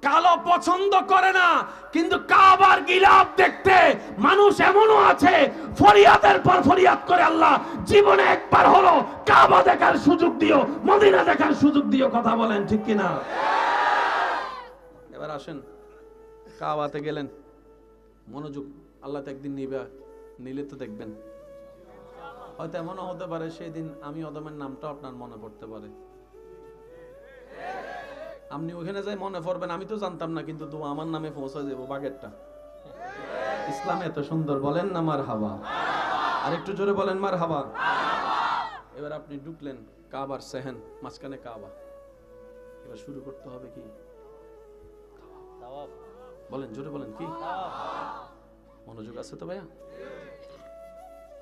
কালো পছন্দ করে না, কিন্তু কাবার গিলাপ দেখতে মানুষ এমনও আছে ফরিয়াদের পর ফরিয়াদ করে, আল্লাহ জীবনে একবার হলো কাবা দেখার সুযোগ দিও, মদিনা দেখার সুযোগ দিও। কথা বলেন ঠিক কিনা? এবার আসেন, কাবাতে গেলেন, মনোযোগ আল্লাহ তো একদিন নিলে তো দেখবেন। হয়তো এমনও হতে পারে সেই দিন আমি অদমের নামটা আপনার মনে পড়তে পারে, আপনি ওখানে যাই মনে পড়বেন, আমি তো জানতাম না, কিন্তু দোয়া আমার নামে পৌঁছে দেবো বাগেরটা। ইসলাম এত সুন্দর, বলেন না মার হাবা? আর একটু জোরে বলেন মার হাবা। এবার আপনি ঢুকলেন কাবার সেহেন, মাঝখানে কাবা। এবার শুরু করতে হবে কি? বলেন, জোরে বলেন, কি? মনোযোগ আছে তো ভাইয়া?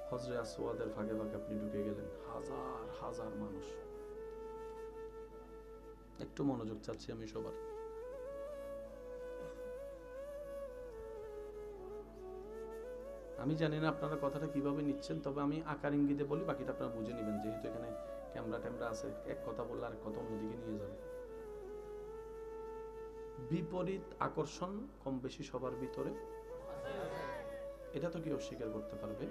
হজরে আসওয়াদের ফাঁকে ফাঁকে আপনি ঢুকে গেলেন, হাজার হাজার মানুষ। একটু মনোযোগ চাচ্ছি আমি সবার। আমি জানি না আপনারা কথাটা কিভাবে নিচ্ছেন, তবে আমি আকার ইঙ্গিতে বলি, বাকিটা আপনারা বুঝে নেবেন, যেহেতু এখানে ক্যামেরা ট্যামেরা আছে, এক কথা বললে আরেক কথা অন্যদিকে নিয়ে যাবে। বিপরীত আকর্ষণ কম বেশি সবার ভিতরে, এটা তো কি অস্বীকার করতে পারবে?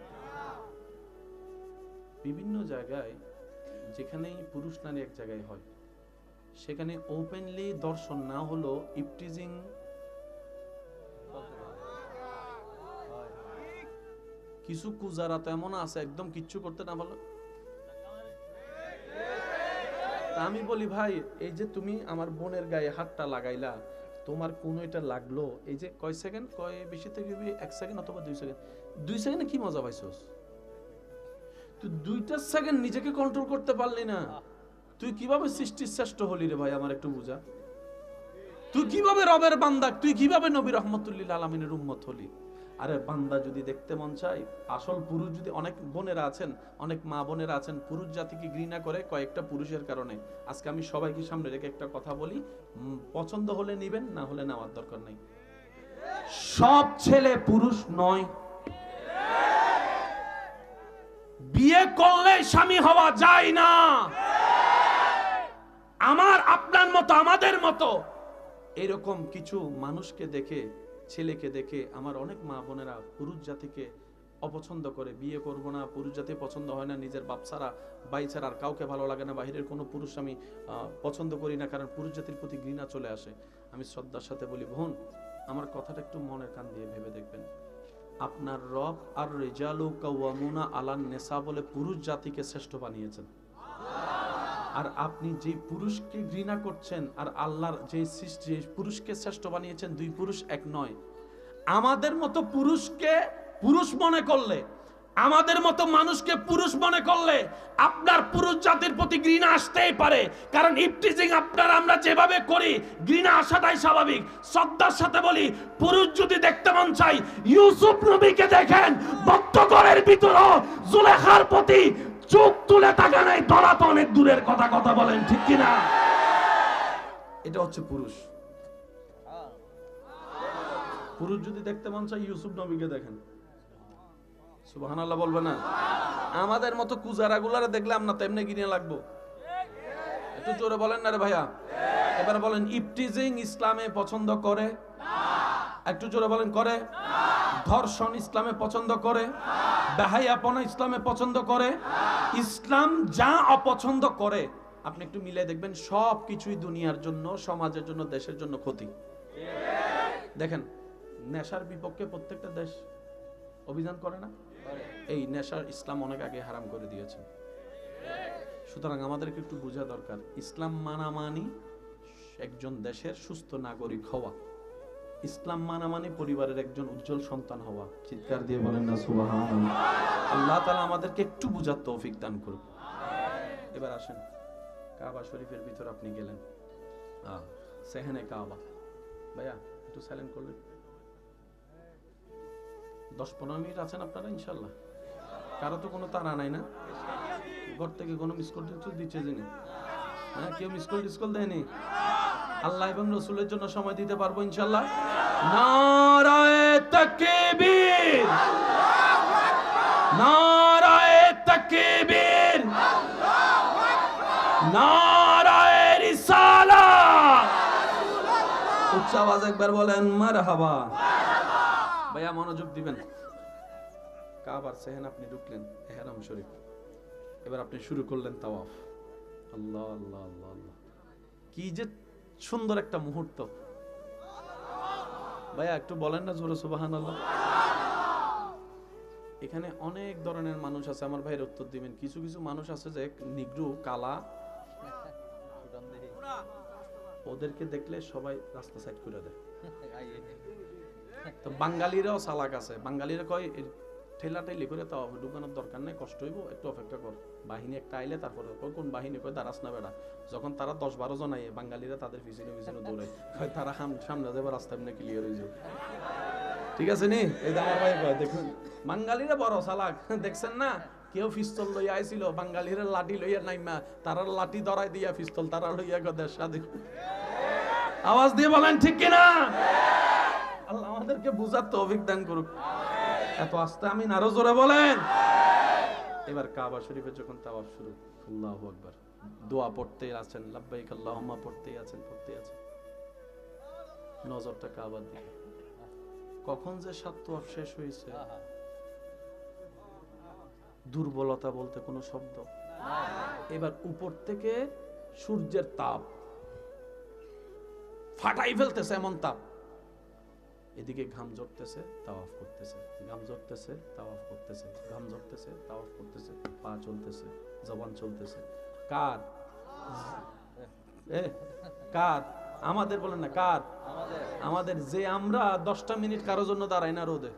বিভিন্ন জায়গায় যেখানেই পুরুষ নারী এক জায়গায় হয়, সেখানে ওপেনলি দর্শন না হলো ইপটিজিং কিছু কুজারা তো এমন আছে একদম কিচ্ছু করতে না বলো। আমি বলি, ভাই এই যে তুমি আমার বোনের গায়ে হাতটা লাগাইলা, তোমার কোন এটা লাগলো, এই যে কয় সেকেন্ড, কয় বেশি থেকে 1 সেকেন্ড অথবা 2 সেকেন্ড, 2 সেকেন্ডে কি মজা পাইছস তুই? 2টা সেকেন্ড নিজেকে কন্ট্রোল করতে পারলি না, তুই কিভাবে সৃষ্টির শ্রেষ্ঠ হলি রে ভাই? আমার একটু বুঝা, তুই কিভাবে রবের বান্দা, তুই কিভাবে নবী রহমতুল্লিল আলামিনের উম্মত হলি? আরে বান্দা যদি দেখতে মন চায়, আসল পুরুষ যদি, অনেক বোনেরা আছেন, অনেক মা বোনেরা আছেন পুরুষ জাতিকে ঘৃণা করে কয়েকটা পুরুষের কারণে। আজকে আমি সবাইকে সামনে রেখে একটা কথা বলি, পছন্দ হলে নিবেন, না হলে নেওয়ার দরকার নাই। সব ছেলে পুরুষ নয়, বিয়ে করলে স্বামী হওয়া যায় না। আমার আপনার মতো, আমাদের মতো এরকম কিছু মানুষকে দেখে, ছেলেকে দেখে আমার অনেক মা বোনেরা পুরুষ জাতিকে অপছন্দ করে, বিয়ে করব না, পুরুষ জাতি পছন্দ হয় না, নিজের বাপ ছাড়া ভাই ছাড়া আর কাউকে ভালো লাগে না, বাহিরের কোনো পুরুষ আমি পছন্দ করি না, কারণ পুরুষ জাতির প্রতি ঘৃণা চলে আসে। আমি শ্রদ্ধার সাথে বলি, বোন আমার কথাটা একটু মনের কান দিয়ে ভেবে দেখবেন। আপনার রব আর রিজালু কাওয়ামুনা আলান নিসা বলে পুরুষ জাতিকে শ্রেষ্ঠ বানিয়েছেন। আর আপনি যে পুরুষকে ঘৃণা করছেন আর আল্লাহর যে সৃষ্টি যে পুরুষকে শ্রেষ্ঠ বানিয়েছেন, দুই পুরুষ এক নয়। আমাদের মতো পুরুষকে পুরুষ মনে করলে, আমাদের মতো মানুষকে পুরুষ মনে করলে আপনার পুরুষ জাতির প্রতি ঘৃণা আসতেই পারে। কারণ ইফটিজিং আপনারা আমরা যেভাবে করি, ঘৃণা আসাটাই স্বাভাবিক। শ্রদ্ধার সাথে বলি, পুরুষ যদি দেখতে মন চাই, ইউসুফ নবীকে দেখেন, বদ্ধঘরের ভিতরে জুলেখার প্রতি চোখ তুলে তাকানোই ধরা তো অনেক দূরের কথা। কথা বলেন ঠিক কিনা? এটা হচ্ছে পুরুষ। পুরুষ যদি দেখতে মন চাই, ইউসুফ নবীকে দেখেন। সুবহানাল্লাহ বলবে না? আমাদের মতো কুজারাগুলারে দেখলে আমরা তো এমনি কিনে লাগবো। একটু জোরে বলেন না রে ভাইয়া। এবার বলেন, ইফটিজিং ইসলামে পছন্দ করে? একটু জোরে বলেন, করে? ধর্ষণ ইসলামে পছন্দ করে? বেহায়াপনা ইসলামে পছন্দ করে? ইসলাম যা অপছন্দ করে আপনি একটু মিলে দেখবেন, সব কিছুই দুনিয়ার জন্য, সমাজের জন্য, দেশের জন্য ক্ষতি। দেখেন, নেশার বিপক্ষে প্রত্যেকটা দেশ অভিযান করে না? এই নেশার ইসলাম অনেক আগে হারাম করে দিয়েছে। সুতরাং আমাদেরকে একটু বোঝা দরকার, ইসলাম মানা মানি একজন দেশের সুস্থ নাগরিক হওয়া, ইসলাম মানা মানে পরিবারের একজন উজ্জ্বল সন্তান হওয়া। চিৎকার দিয়ে বলেন না সুবহানাল্লাহ। আল্লাহ তাআলা আমাদেরকে একটু বুঝার তৌফিক দান করুন। এবার আসেন, কাবা শরীফের ভিতর আপনি গেলেন, সেহেনে কাবা। ভাইয়া একটু সাইলেন্ট করলেন। 10-15 মিনিট আছেন আপনারা ইনশাল্লাহ? কারো তো কোনো তাড়া নাই না? ঘর থেকে কোনো মিস কল দিচ্ছে যিনি? হ্যাঁ, কেউ মিস কল দেয়নি? আল্লাহ এবং রসুলের জন্য সময় দিতে পারবো ইনশাল্লাহ। নারায়ে তাকবীর, নারায়ে তাকবীর, নারায়ে রিসালাত। উচ্চ আওয়াজ একবার বলেন মারহাবা। ভাইয়া মনোযোগ দিবেন। কাবার সেহেন আপনি ঢুকলেন, ইহরাম শরীফ। এবার আপনি শুরু করলেন তাওয়াফ। আল্লাহ আল্লাহ আল্লাহ আল্লাহ, কি যে সুন্দর একটা মুহূর্ত। ভাইয়া একটু বলেন না জোরে সুবহানাল্লাহ। এখানে অনেক ধরনের মানুষ আছে, আমার ভাইয়ের উত্তর দিবেন। কিছু কিছু মানুষ আছে যে নিগ্রু, কালা, ওদেরকে দেখলে সবাই রাস্তা সাইড করে দেয়। তো বাঙালিরাও চালাক আছে, বাঙালিরা কয় ঠেলা ঠেলি করে তাও ঢুকানোর দরকার নেই, কষ্ট হইব, একটু অপেক্ষা কর, বাহিনী একটা আইলে তারপরে। কোন বাহিনী? কয় দাঁড়াস না বেড়া। যখন তারা 10-12 জন আইয়ে, বাঙালিরা তাদের পিছনে পিছনে দৌড়ায়, কয় তারা সামনে যাবে, রাস্তা এমনি ক্লিয়ার হয়ে যাবে। ঠিক আছে নি? এই আমার ভাই কয়, দেখুন বাঙালিরা বড় চালাক, দেখছেন না? কেউ পিস্তল লইয়া আইছিল, বাঙালিরা লাঠি লইয়া নাইমা, তারা লাঠি ধরাই দিয়া পিস্তল তারা লইয়া গদের সাথে। আওয়াজ দিয়ে বলেন ঠিক কিনা? আল্লাহ আমাদেরকে বুঝার তৌফিক দান করুক। এত আস্তে আমিন, আরো জোরে বলেন। এবার কাবা শরীফে যখন তাওয়াফ শুরু, আল্লাহু আকবার, দোয়া পড়তেই আছেন, লাব্বাইক আল্লাহুম্মা পড়তেই আছেন। নজরটা কাবার দিকে। কখন যে সাত তাওয়াফ শেষ হয়েছে, দুর্বলতা বলতে কোনো শব্দ। এবার উপর থেকে সূর্যের তাপ ফাটাই ফেলতেছে, এমন তাপ। এদিকে ঘাম ঝরতেছে, তাওয়াফ করতেছে, ঘাম ঝরতেছে, তাওয়াফ করতেছে, ঘাম ঝরতেছে, তাওয়াফ করতেছে, পা চলতেছে, জবান চলতেছে। কার? কার? আমাদের বলেন না, কার? আমাদের। যে আমরা 10টা মিনিট কারোর জন্য দাঁড়াই না রোদে।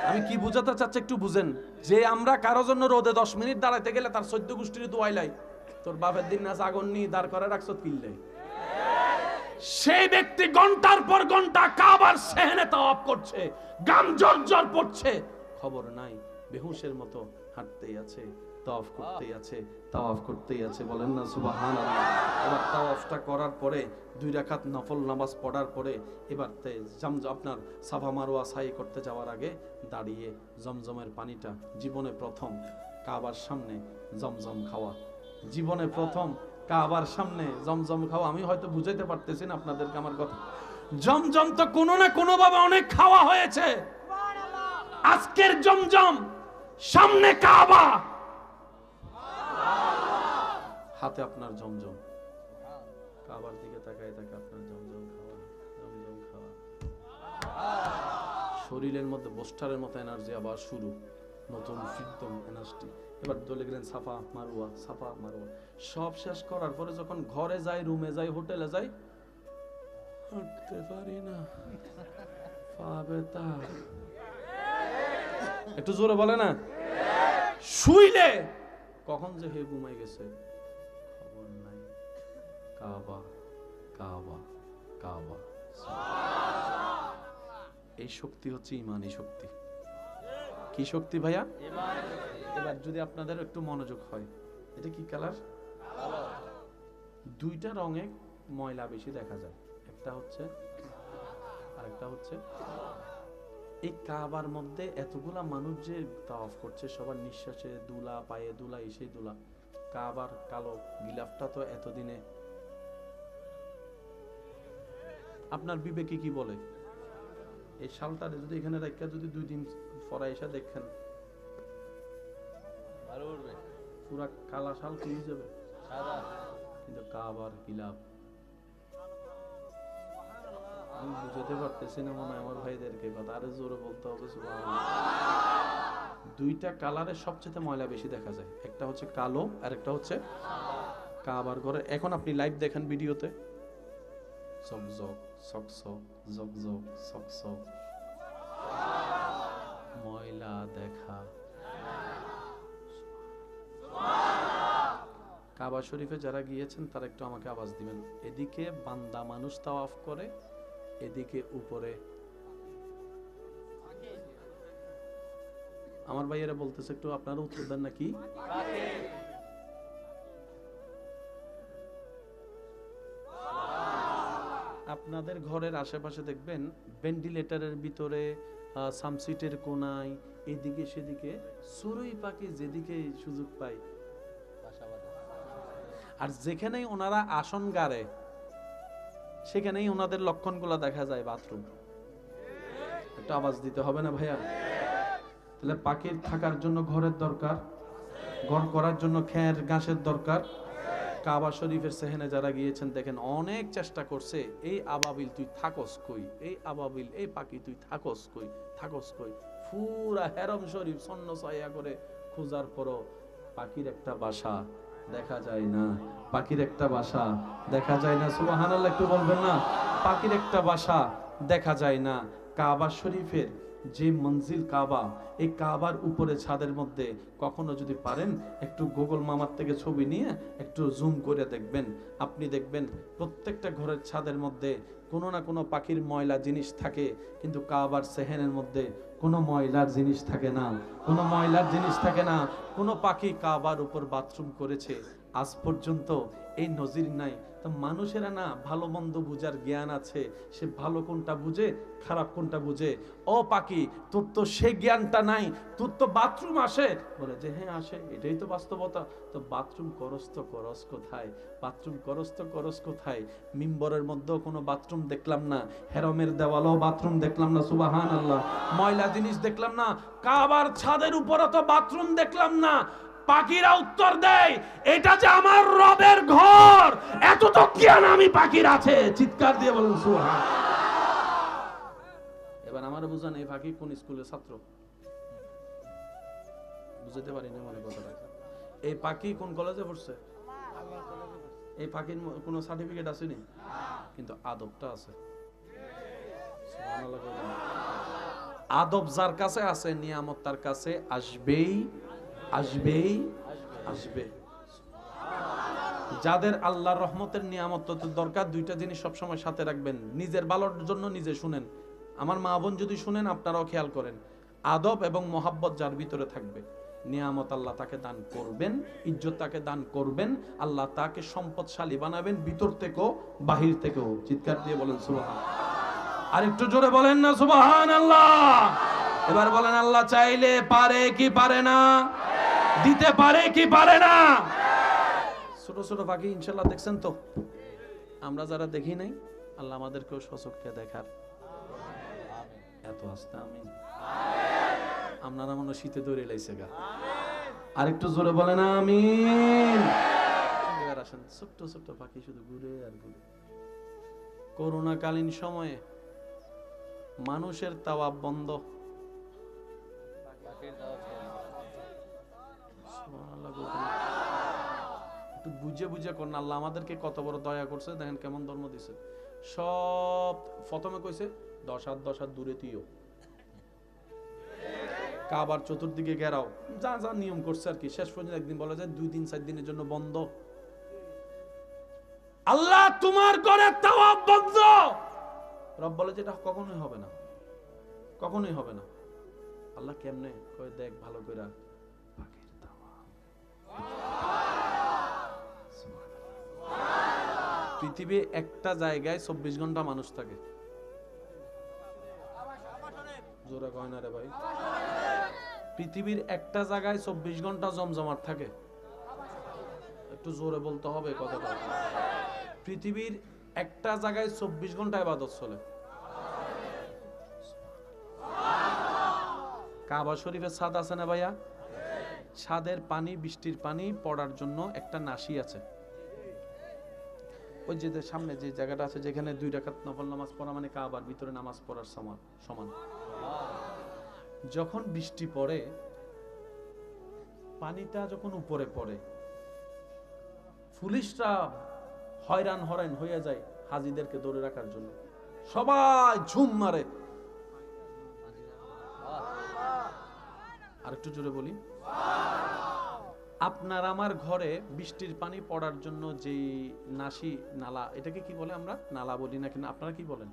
আমি কি বুঝাতে চাচ্ছি একটু বুঝেন। যে আমরা কারোর জন্য রোদে 10 মিনিট দাঁড়াইতে গেলে তার 14 গোষ্ঠীর দোয়াইলাই, তোর বাপের দিন না জাগন নি দাঁড় করে রাখছত কিল্লাই। সেই ব্যক্তি ঘন্টার পর ঘন্টা কাবার সেহেনে তাওয়াফ করছে, গাম জর্জর পড়ছে, খবর নাই, বেহুশের মতো হাঁটতেই আছে, তাওয়াফ করতেই আছে, তাওয়াফ করতেই আছে। বলেন না সুবহানাল্লাহ। এবার তাওয়াফটা করার পরে 2 রাকাত নফল নামাজ পড়ার পরে এবার আপনার সাফা মারওয়া সাই করতে যাওয়ার আগে দাঁড়িয়ে জমজমের পানিটা, জীবনে প্রথম কাবার সামনে জমজম খাওয়া, জীবনে প্রথম কাবার সামনে জমজম খাওয়া। আমি হয়তো বুঝাইতে পারতেছি না আপনাদেরকে আমার কথা। জমজম তো কোনো না কোনো ভাবে অনেক খাওয়া হয়েছে। আজকের জমজম, সামনে কাবা, হাতে আপনার জমজম, কাবার দিকে তাকায় তাকায় আপনার জমজম খাওয়া, জমজম খাওয়া। শরীরের মধ্যে বোস্টারের মতো এনার্জি আবার শুরু, নতুন ফিরদম এনার্জি। এবার দলে গেলেন সাফা মারুয়া, সাফা মারুয়া। সব শেষ করার পরে যখন ঘরে যাই, রুমে যাই, হোটেলে যাই, হাঁটতে পারি না, পা ব্যথা। একটু জোরে বলে না। শুইলে কখন যে হে ঘুমাই গেছে খবর নাই। কাবা কাবা কাবা, এই শক্তি হচ্ছে ইমানি শক্তি। কি শক্তি ভাইয়া? এবার যদি আপনাদের একটু মনোযোগ হয়, এটা কি কালার? দুইটা রঙে ময়লা বেশি দেখা যায়, একটা হচ্ছে আরেকটা হচ্ছে। এই কাবার মধ্যে এতগুলা মানুষ যে তাওয়াফ করছে, সবার নিঃশ্বাসে দুলা, পায়ে দুলা, এসে দুলা। কাবার কালো গিলাফটা তো এতদিনে আপনার বিবেকে কি বলে? এই শালটা যদি এখানে রাখা যদি 2 দিন পরে এসে দেখেন পুরা কালা শাল কি হয়ে যাবে? কিন্তু কাবার গিলাফ আমি বুঝতে পারতেছি না, মনে হয় আমার ভাইদেরকে কথা আরো জোরে বলতে হবে সুবহানাল্লাহ। দুইটা কালারের সবচেয়ে ময়লা বেশি দেখা যায়, একটা হচ্ছে কালো আর একটা হচ্ছে কাবার ঘরে। এখন আপনি লাইভ দেখেন ভিডিওতে, ঝকঝক সকসক ঝকঝক সকসক, ময়লা দেখা। কাবা শরীফে যারা গিয়েছেন তারা একটু আমাকে আওয়াজ দিবেন। এদিকে বান্দা মানুষ তাওয়াফ করে, এদিকে উপরে আমার ভাইয়েরা বলতেছে, একটু আপনারা উত্তর দেন নাকি? আপনাদের ঘরের আশেপাশে দেখবেন ভেন্টিলেটরের ভিতরে, সামসিটের কোনায়, এদিকে সেদিকে চড়ুই পাখি যেদিকে সুযোগ পায়, আর যেখানেই ওনারা আসন গাড়ে সেখানেই ওনাদের লক্ষণগুলো দেখা যায় বাথরুম। একটা আওয়াজ দিতে হবে না ভাইয়া? তাহলে পাখির থাকার জন্য ঘরের দরকার, ঘর করার জন্য খের ঘাসের দরকার। কাবা শরীফের সেহেনে যারা গিয়েছেন দেখেন অনেক চেষ্টা করছে, এই আবাবিল তুই থাকস কই, এই আবাবিল, এই পাখি তুই থাকস কই, থাকস কই। পুরা হেরম শরীফ সন্ন ছায়া করে খোঁজার পরও পাখির একটা বাসা দেখা যায় না, পাখির একটা বাসা দেখা যায় না। সুবহানাল্লাহ একটু বলবেন না? পাখির একটা বাসা দেখা যায় না। কাবা শরীফের যে মঞ্জিল কাবা, এই কাবার উপরে ছাদের মধ্যে কখনো যদি পারেন একটু গুগল মামার থেকে ছবি নিয়ে একটু জুম করে দেখবেন, আপনি দেখবেন প্রত্যেকটা ঘরের ছাদের মধ্যে কোনো না কোনো পাখির ময়লা জিনিস থাকে, কিন্তু কাবার সেহেনের মধ্যে কোনো ময়লার জিনিস থাকে না, কোনো ময়লার জিনিস থাকে না। কোনো পাখি কাবার উপর বাথরুম করেছে আজ পর্যন্ত এই নজির নাই। তো মানুষেরা না ভালো মন্দ বুঝার জ্ঞান আছে, সে ভালো কোনটা বুঝে খারাপ কোনটা বুঝে। ও পাখি, তোর তো সেই জ্ঞানটা নাই, তোর তো বাথরুম আসে, বলে যে হ্যাঁ আসে, এটাই তো বাস্তবতা। তো বাথরুম করস তো করস কোথায়? বাথরুম করস তো করস কোথায়? মিম্বরের মধ্যেও কোনো বাথরুম দেখলাম না, হেরমের দেওয়ালও বাথরুম দেখলাম না, সুবহানাল্লাহ। ময়লা জিনিস দেখলাম না, কাবার ছাদের উপরে তো বাথরুম দেখলাম না। পাখিরা উত্তর দেয়, এটা যে আমার রবের ঘর, এত তো জ্ঞান আমি পাখির আছে। চিৎকার দিয়ে বলেন সুবহান। এবার আমার বুঝান, এই পাখি কোন স্কুলের ছাত্র? বুঝতে পারি না মনে কথাটা। এই পাখি কোন কলেজে পড়ছে? এই পাখির কোন সার্টিফিকেট আছে নি, কিন্তু আদবটা আছে। আদব যার কাছে আছে, নিয়ামত তার কাছে আসবেই আসবেই আসবে। যাদের আল্লাহর রহমতের নিয়ামত দরকার, দুইটা জিনিস সবসময় সাথে রাখবেন, নিজের ভালোর জন্য নিজে শুনেন। আমার মা বোন যদি শুনেন, আপনারাও খেয়াল করেন, আদব এবং মহাব্বত যার ভিতরে থাকবে, নিয়ামত আল্লাহ তাকে দান করবেন, ইজ্জত তাকে দান করবেন, আল্লাহ তাকে সম্পদশালী বানাবেন, ভিতর থেকেও বাহির থেকেও। চিৎকার দিয়ে বলেন সুবহান। আর একটু জোরে বলেন না সুবহানাল্লাহ। এবার বলেন, আল্লাহ চাইলে পারে কি পারে না? দিতে পারে কি পারে না? ছোট ছোট পাখি ইনশাআল্লাহ দেখছেন তো, আমরা যারা দেখি নাই, আল্লাহ আমাদেরকেও সচক্ষে দেখার এত আস্তে আমিন। আপনারা মনে শীতে দৌড়ে লাইছে গা, আর একটু জোরে বলেন আমিন। এবার আসেন, ছোট্ট ছোট্ট পাখি শুধু ঘুরে আর ঘুরে। করোনাকালীন সময়ে মানুষের তাওয়াফ বন্ধ, করুন, একটু বুঝে বুঝে করুন। আল্লাহ আমাদেরকে কত বড় দয়া করছে, দেখেন কেমন ধর্ম দিছে। সব প্রথমে কইছে 10 হাত 10 হাত দূরে তুইও, কাবার চতুর্দিকে ঘেরাও, যা যা নিয়ম করছে আর কি। শেষ পর্যন্ত একদিন বলা যায় 2-3-4 দিনের জন্য বন্ধ। আল্লাহ তোমার ঘরে তাওয়াফ বন্ধ। রব বলে যে এটা কখনোই হবে না, কখনোই হবে না। আল্লাহ কেমনে কয়, দেখ ভালো কইরা পাকের তাওয়াফ। পৃথিবী একটা জায়গায় 24 ঘন্টা মানুষ থাকে। জোরে কয় না রে ভাই। পৃথিবীর একটা জায়গায় 24 ঘন্টা জমজমাট থাকে। একটু জোরে বলতে হবে কথাটা। পৃথিবীর একটা জায়গায় 24 ঘন্টা ইবাদত চলে। কাবা শরীফের ছাদ আছে না ভাইয়া? ছাদের পানি, বৃষ্টির পানি পড়ার জন্য একটা নাসি আছে। ওই যে সামনে যে জায়গাটা আছে, যেখানে 2 রাকাত নফল নামাজ পড়া মানে কাবার ভিতরে নামাজ পড়ার সমান। যখন বৃষ্টি পড়ে, পানিটা যখন উপরে পড়ে, পুলিশরা হয়রান হরান হয়ে যায় হাজিদেরকে ধরে রাখার জন্য। সবাই ঝুম মারে। আর একটু জোরে বলি, আপনার আমার ঘরে বৃষ্টির পানি পড়ার জন্য যে নাসি নালা, এটাকে কি বলে? আমরা নালা বলি না, কিন্তু আপনারা কি বলেন?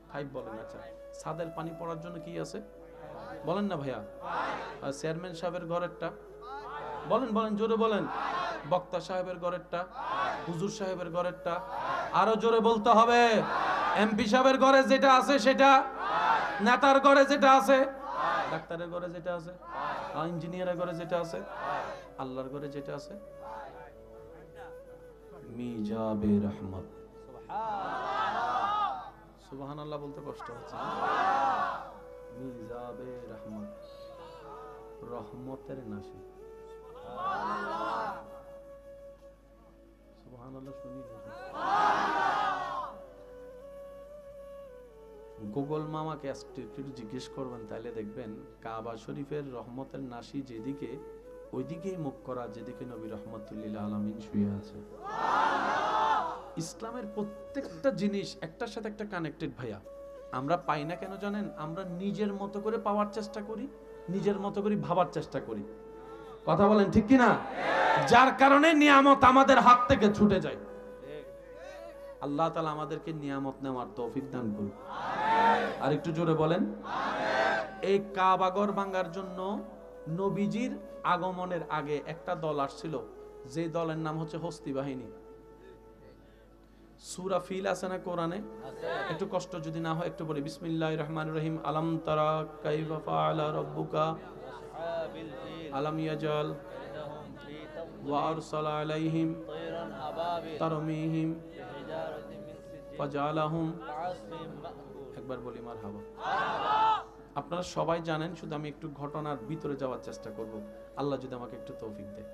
পাইপ বলেন। আচ্ছা, ছাদের পানি পড়ার জন্য কি আছে বলেন না ভাইয়া? চেয়ারম্যান সাহেবের ঘরেরটা বলেন, বলেন জোরে বলেন। বক্তা সাহেবের ঘরেরটা, হুজুর সাহেবের ঘরেরটা, আরো জোরে বলতে হবে। এমপি সাহেবের ঘরে যেটা আছে সেটা, নেতার ঘরে যেটা আছে, ডাক্তারের ঘরে যেটা আছে, ইঞ্জিনিয়ারের ঘরে যেটা আছে, আল্লাহর ঘরে যেটা আছে, মিজাবে রহমত। সুবহানাল্লাহ বলতে কষ্ট হচ্ছে। মিজাবে রহমত, রহমতের নাসি। সুবহানাল্লাহ শুনি। গুগল মামাকে একটু জিজ্ঞেস করবেন, তাহলে দেখবেন কাবা শরীফের রহমতের নাসি যেদিকে, ওইদিকেই মুখ করা যেদিকে নবী রহমতুল্লিল আলামিন শুয়ে আছে। ইসলামের প্রত্যেকটা জিনিস একটার সাথে একটা কানেক্টেড ভাইয়া। আমরা পাই না কেন জানেন? আমরা নিজের মতো করে পাওয়ার চেষ্টা করি, নিজের মতো করে ভাবার চেষ্টা করি। কথা বলেন ঠিক কিনা? যার কারণে নিয়ামত আমাদের হাত থেকে ছুটে যায়। আল্লাহ তাআলা আমাদেরকে নিয়ামত নেওয়ার তৌফিক দান করুন। আর একটু জোরে বলেন। এই কাবাগর ভাঙার জন্য নবীজির আগমনের আগে একটা দল আসছিল, যে দলের নাম হচ্ছে হস্তি বাহিনী। সূরা ফিল আছে না কোরআনে? একটু কষ্ট যদি না হয় একটু বলি, বিসমিল্লাহির রহমানির রহিম। আলাম তারা কাইফা ফাআলা রাব্বুকা আলাম ইয়াজাল ওয়া আরসালা আলাইহিম তারমিহিম ফাজালাহুম। একবার বলি মারহাবা। আপনারা সবাই জানেন, শুধু আমি একটু ঘটনার ভিতরে যাওয়ার চেষ্টা করব, আল্লাহ যদি আমাকে একটু তৌফিক দেয়।